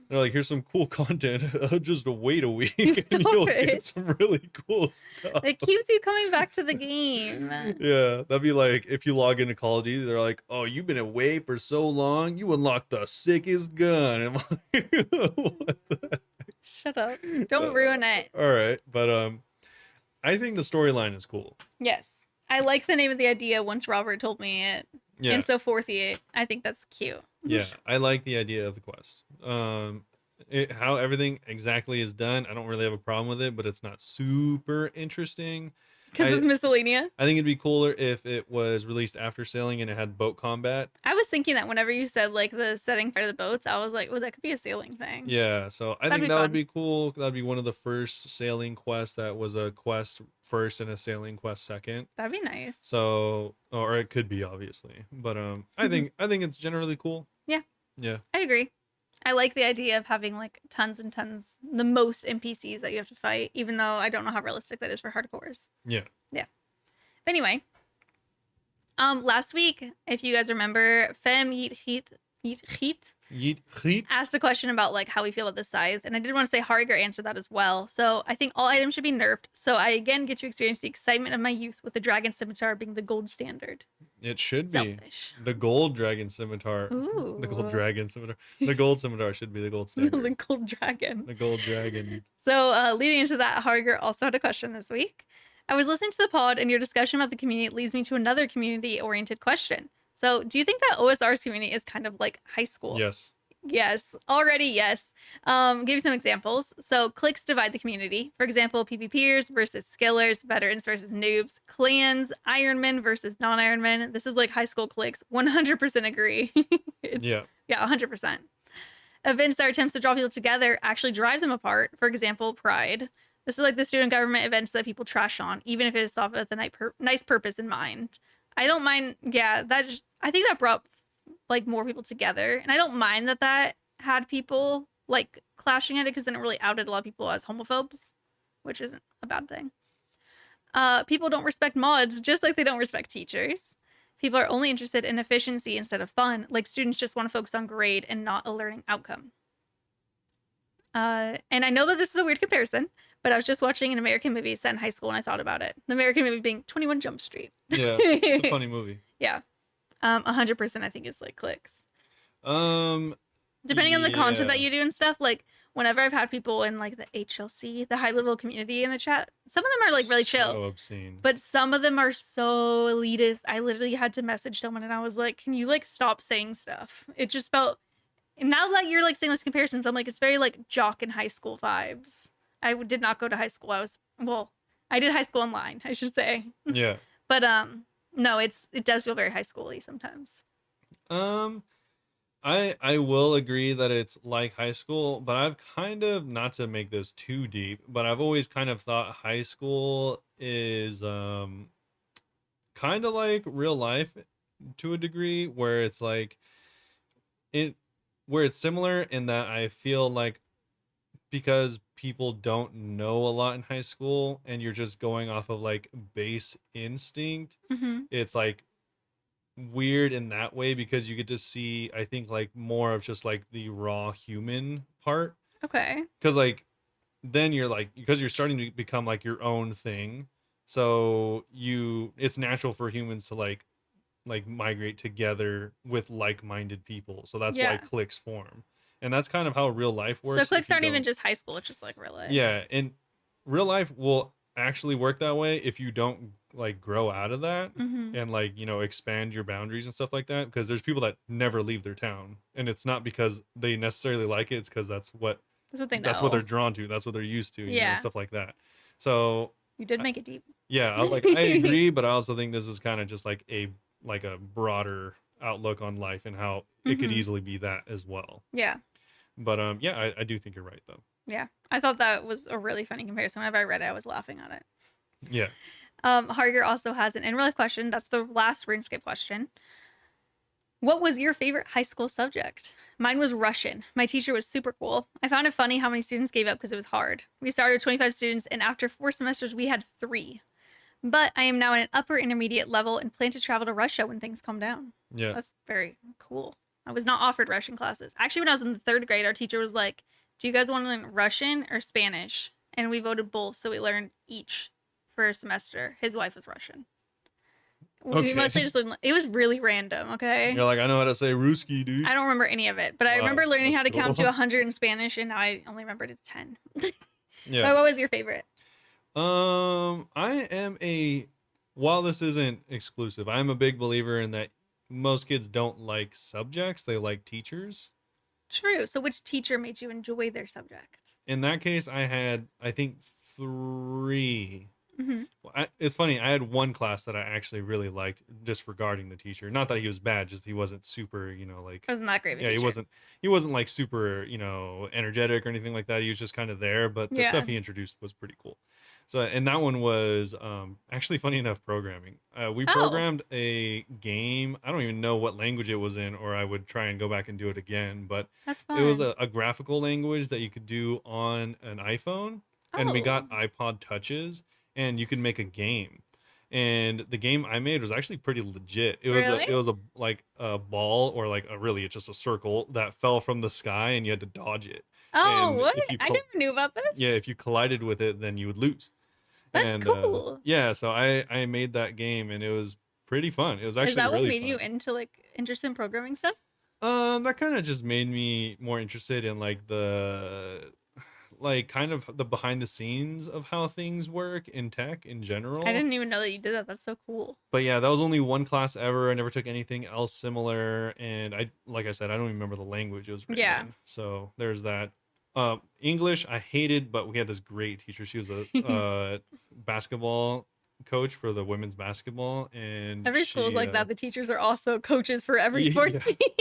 They're like, here's some cool content. Just wait a week and you'll get some really cool stuff. It keeps you coming back to the game. Yeah, that'd be like if you log into Call of Duty, they're like, oh, you've been away for so long, you unlocked the sickest gun. And I'm like, what the heck? Shut up. Don't ruin it. All right, but I think the storyline is cool. Yes. I like the name of the idea once Robert told me it. Yeah. And so forthy, I think that's cute. Yeah, I like the idea of the quest. How everything exactly is done, I don't really have a problem with it, but it's not super interesting. Because it's miscellanea. I think it'd be cooler if it was released after sailing and it had boat combat. I was thinking that whenever you said like the setting for the boats, I was like, well, that could be a sailing thing. Yeah, so I think that would be cool. That'd be one of the first sailing quests that was a quest first and a sailing quest second. That'd be nice. So, or it could be, obviously, but I think it's generally cool. Yeah. Yeah. I agree. I like the idea of having like tons and tons, the most NPCs that you have to fight, even though I don't know how realistic that is for hardcores. Yeah. Yeah. But anyway, last week, if you guys remember, Fem Yeet asked a question about like how we feel about the scythe, and I did want to say Harger answered that as well. So I think all items should be nerfed. So I again get to experience the excitement of my youth with the dragon scimitar being the gold standard. It should be the gold dragon scimitar. Ooh. The gold dragon scimitar. The gold scimitar should be the gold standard. The gold dragon. The gold dragon. So leading into that, Harger also had a question this week. I was listening to the pod, and your discussion about the community leads me to another community-oriented question. So, do you think that OSR's community is kind of like high school? Yes. Yes. Already, yes. Give you some examples. So, cliques divide the community. For example, PvPers versus skillers, veterans versus noobs, clans, Ironmen versus non-Ironmen. This is like high school cliques. 100% agree. Yeah, 100%. Events that are attempts to draw people together actually drive them apart. For example, Pride. This is like the student government events that people trash on, even if it is thought with a nice purpose in mind. I don't mind. Yeah, I think that brought like more people together, and I don't mind that that had people like clashing at it because then it really outed a lot of people as homophobes, which isn't a bad thing. People don't respect mods just like they don't respect teachers. People are only interested in efficiency instead of fun. Like students just want to focus on grade and not a learning outcome. And I know that this is a weird comparison, but I was just watching an American movie set in high school and I thought about it. The American movie being 21 Jump Street. Yeah, it's a funny movie. Yeah. 100% I think it's like clicks. Um, Depending on the content yeah. that you do and stuff, like whenever I've had people in like the HLC, the high level community in the chat, some of them are like really chill. So obscene. But some of them are so elitist. I literally had to message someone and I was like, can you like stop saying stuff? It just felt, and now that you're like saying these comparisons, I'm like, it's very like jock and high school vibes. I did not go to high school. I did high school online, I should say. Yeah. But no, it does feel very high schooly sometimes. Um, I will agree that it's like high school, but I've kind of, not to make this too deep, but I've always kind of thought high school is kind of like real life to a degree, where it's like it where it's similar in that I feel like, because people don't know a lot in high school and you're just going off of like base instinct, Mm-hmm. it's like weird in that way, because you get to see, I think, like more of just like the raw human part, Okay. because like then you're like, because you're starting to become like your own thing, so it's natural for humans to like migrate together with like-minded people, so that's why Yeah. cliques form, and that's kind of how real life So works. If clicks you aren't even don't, just high school, it's just like real life. yeah, and real life will actually work that way if you don't like grow out of that Mm-hmm. and like, expand your boundaries and stuff like that, because there's people that never leave their town, and it's not because they necessarily like it, it's because That's what they that's what they're know. drawn to, that's what they're used to, and Yeah. stuff like that. So You did I- make it deep. yeah, I agree, but I also think this is kind of just like a broader outlook on life and how it could Mm-hmm. easily be that as well. Yeah. But yeah, I do think you're right though. Yeah. I thought that was a really funny comparison. Whenever I read it, I was laughing at it. Yeah. Harger also has an in real life question. That's the last RuneScape question. What was your favorite high school subject? Mine was Russian. My teacher was super cool. I found it funny how many students gave up because it was hard. We started with 25 students, and after 4 semesters, we had 3. But I am now at an upper intermediate level and plan to travel to Russia when things calm down. Yeah. That's very cool. I was not offered Russian classes. Actually, when I was in the 3rd grade, our teacher was like, do you guys want to learn Russian or Spanish? And we voted both, so we learned each for a semester. His wife was Russian. We mostly Okay. just learned, it was really random, okay? You're like, I know how to say Ruski, dude. I don't remember any of it, but I Wow, remember learning how that's to count to cool. 100 in Spanish, and now I only remember to 10. But Yeah. what was your favorite? I am while this isn't exclusive, I'm a big believer in that most kids don't like subjects, they like teachers. True. So which teacher made you enjoy their subject? In that case, I had, I think, 3. Mm-hmm. Well, it's funny, I had one class that I actually really liked, disregarding the teacher. Not that he was bad, just he wasn't super, like, I wasn't that great of a yeah, he teacher. wasn't like super, energetic or anything like that. He was just kind of there, but the Yeah. stuff he introduced was pretty cool. So, and that one was actually, funny enough, programming. We Oh, programmed a game. I don't even know what language it was in, or I would try and go back and do it again, but that's it was fun. a graphical language that you could do on an iPhone, and we Oh, got iPod touches, and you could make a game. And the game I made was actually pretty legit. really? It was a like a ball, or like a, really, it's just a circle that fell from the sky and you had to dodge it. Oh, And what? if you I never knew about yeah, this. if you collided with it, then you would lose. That's And cool. yeah, so I made that game, and it was pretty fun. It was Is actually that what really made you fun. into like interest in programming stuff? That kind of just made me more interested in like kind of the behind the scenes of how things work in tech in I general. didn't even know that you did that. That's so cool. But yeah, that was only one class ever. I never took anything else similar, and like I said, I don't even remember the language it was written Yeah. in. So there's that. English I hated, but we had this great teacher. She was a basketball coach for the women's basketball, and Every school is she like that. The teachers are also coaches for every sports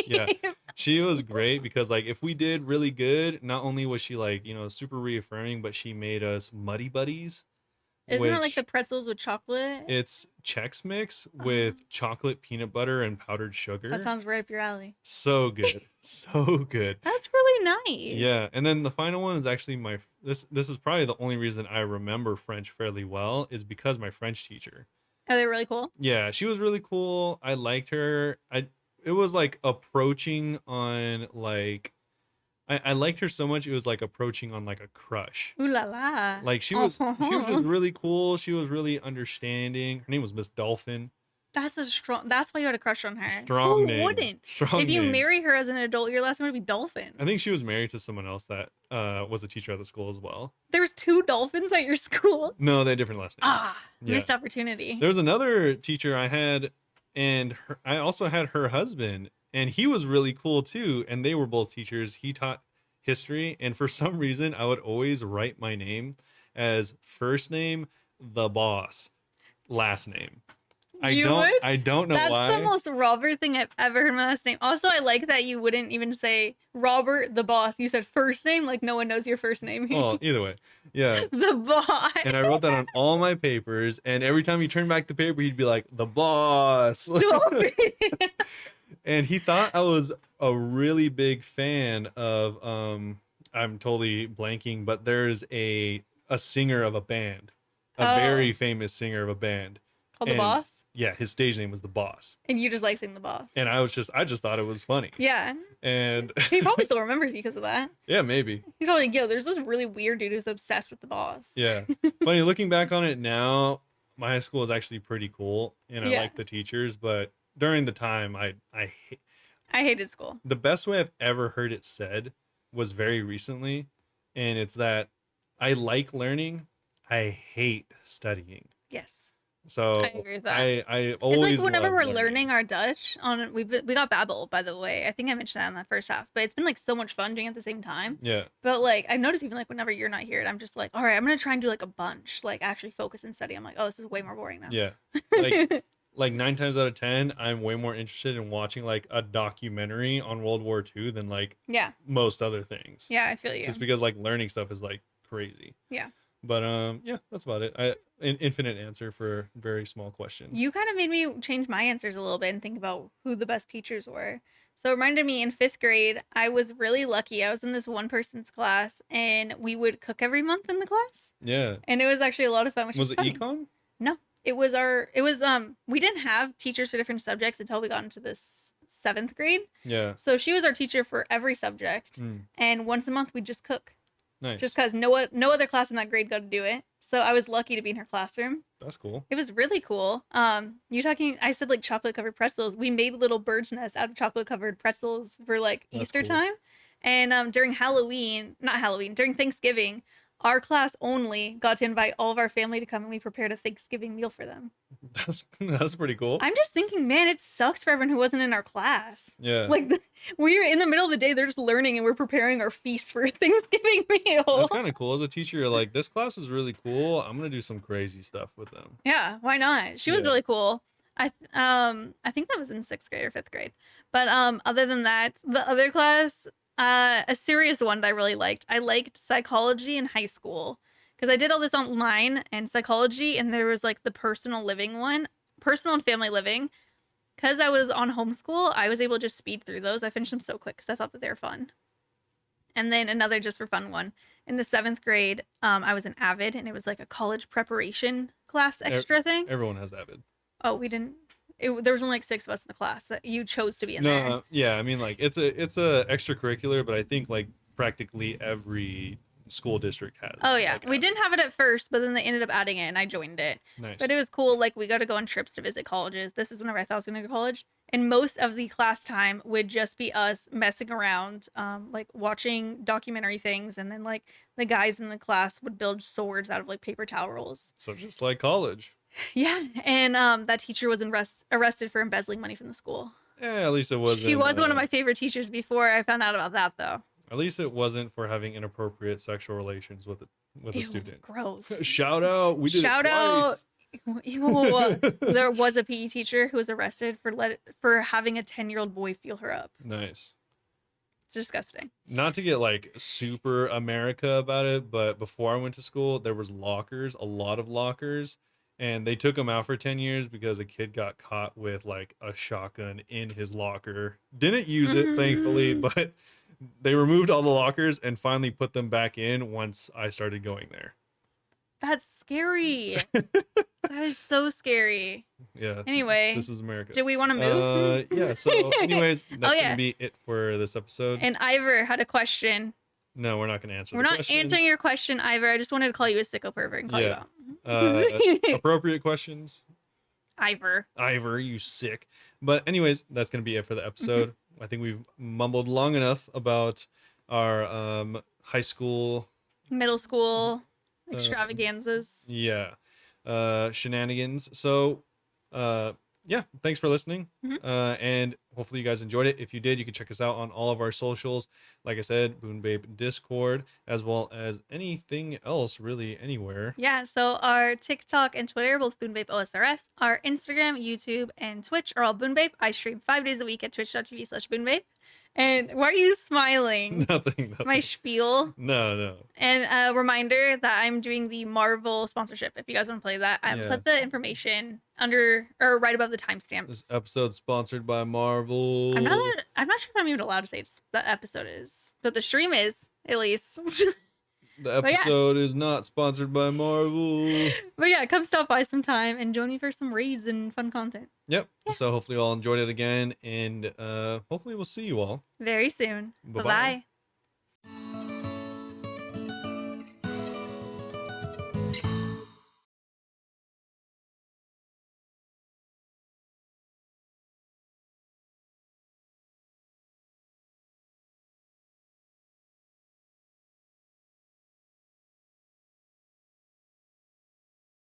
yeah, team. yeah, she was great because like if we did really good, not only was she like, you know, super reaffirming, but she made us muddy buddies, Isn't it like the which pretzels with chocolate? it's Chex Mix Uh, with chocolate, peanut butter, and powdered that sugar. sounds right up your alley. So good. So good. That's really nice. Yeah, and then the final one is actually this is probably the only reason I remember French fairly well is because my French teacher. Are they really cool? Yeah, she was really cool. I liked her. It was like approaching on like I liked her so much it was like approaching on like a crush. Ooh la la. Like she was just Oh, really cool. She was really understanding. Her name was Miss Dolphin. that's a strong. That's why you had a crush on her. Strong Who name. wouldn't? Strong If you name. marry her as an adult, your last name would be Dolphin. I think she was married to someone else that was a teacher at the school as well. There's 2 dolphins at your school. No, they had different last names. Ah, Yeah. missed opportunity. There was another teacher I had, and I also had her husband, and he was really cool too. And they were both teachers. He taught history, and for some reason, I would always write my name as first name, the boss, last name. You would? I don't know That's why. the most Robert thing I've ever heard my last name. Also, I like that you wouldn't even say Robert the boss. You said first name, like no one knows your first name. Well, either way, yeah. The boss. And I wrote that on all my papers, and every time he turned back the paper, he'd be like, "The boss." Stop it. And he thought I was a really big fan of I'm totally blanking, but there's a singer of a band, a Oh. very famous singer of a band. Called the And- boss. Yeah, his stage name was the Boss, And you just like saying the boss. and I just thought it was funny. Yeah. And He probably still remembers you because of that. yeah, maybe. He's probably like, yo, there's this really weird dude who's obsessed with the boss. Yeah. Funny looking back on it now, my high school is actually pretty cool, and I Yeah. like the teachers, but during the time I I hated school. the best way I've ever heard it said was very recently, and it's that I like learning, I hate studying. Yes. So I agree with that. I It's always like whenever loved we're learning our Dutch on we got Babbel, by the way. I think I mentioned that in the first half, but it's been like so much fun doing it at the same time. Yeah, But like I noticed even like whenever you're not here, I'm just like, all right, I'm gonna try and do like a bunch, like actually focus and study. I'm like, oh, this is way more boring now. yeah. Like 9 times out of 10, I'm way more interested in watching like a documentary on World War II than like Yeah. most other things. Yeah, I feel you. Just because like learning stuff is like crazy. Yeah. But yeah, that's about it. An infinite answer for a very small question. You kind of made me change my answers a little bit and think about who the best teachers were. So it reminded me in 5th grade, I was really lucky. I was in this one person's class and we would cook every month in the class. Yeah. And it was actually a lot of fun. Which Was is it funny. econ? No, it was we didn't have teachers for different subjects until we got into this 7th grade. Yeah. So she was our teacher for every subject. Mm, And once a month we'd just cook. nice. Just because no other class in that grade got to do it. So I was lucky to be in her classroom. That's cool. It was really cool. I said like chocolate covered pretzels. We made little bird's nests out of chocolate covered pretzels for like That's Easter cool. time. And during during Thanksgiving, our class only got to invite all of our family to come and we prepared a Thanksgiving meal for them. That's pretty cool. I'm just thinking, man, it sucks for everyone who wasn't in our class. Yeah. Like we're in the middle of the day, they're just learning and we're preparing our feast for a Thanksgiving meal. That's kind of cool. As a teacher, you're like, this class is really cool. I'm gonna do some crazy stuff with them. Yeah, why not? She was Yeah. really cool. I think that was in 6th grade or 5th grade. But other than that, the other class, a serious one that I really liked. I liked psychology in high school because I did all this online and psychology, and there was like the personal living one, personal and family living. Because I was on homeschool, I was able to just speed through those. I finished them so quick because I thought that they were fun. And then another just for fun one. In the 7th grade, I was an Avid, and it was like a college preparation class extra thing. Everyone has Avid. Oh, we didn't. There was only like 6 of us in the class that you chose to be in there. No, yeah. I mean, like it's a extracurricular, but I think like practically every school district has. Oh yeah, like, we Avid. didn't have it at first, but then they ended up adding it, and I joined it. Nice. But it was cool. Like we got to go on trips to visit colleges. This is whenever I thought I was gonna go to college, and most of the class time would just be us messing around, like watching documentary things, and then like the guys in the class would build swords out of like paper towel rolls. So just like college. Yeah, and that teacher was arrested for embezzling money from the school. Yeah, at least it wasn't. She was one of my favorite teachers before I found out about that, though. At least it wasn't for having inappropriate sexual relations with a Ew, student. gross. Shout out. We did Shout it twice. out Ew. There was a PE teacher who was arrested for having a 10-year-old boy feel her up. Nice. It's disgusting. Not to get like super America about it, but before I went to school, there was lockers, a lot of lockers, and they took them out for 10 years because a kid got caught with like a shotgun in his locker. Didn't use it, thankfully, but they removed all the lockers and finally put them back in once I started going there. That's scary. That is so scary. Yeah. Anyway, This is America. do we want to move? Yeah. So, anyways, that's yeah. gonna be it for this episode. And Ivor had a question. No, we're not gonna answer. We're the not question. answering your question, Ivor. I just wanted to call you a sicko pervert and call Yeah. you out. Appropriate questions. Ivor. Ivor, you sick. But anyways, that's gonna be it for the episode. I think we've mumbled long enough about our high school, Middle school extravaganzas. yeah, shenanigans. So yeah, thanks for listening. And hopefully you guys enjoyed it. If you did, you can check us out on all of our socials. Like I said, Bunebape Discord, as well as anything else really anywhere. Yeah, so our TikTok and Twitter, both Bunebapeosrs. Our Instagram, YouTube, and Twitch are all Bunebape. I stream 5 days a week at twitch.tv/Bunebape. And why are you smiling? Nothing. My spiel. No. And a reminder that I'm doing the Marvel sponsorship. If you guys want to play that, I Yeah. put the information under or right above the timestamps. This episode sponsored by Marvel. I'm not sure if I'm even allowed to say the episode is, but the stream is at least. The episode is not sponsored by Marvel. But yeah, come stop by sometime and join me for some raids and fun content. Yep. Yeah. So hopefully you all enjoyed it again, and hopefully we'll see you all very soon. Bye-bye. Bye-bye.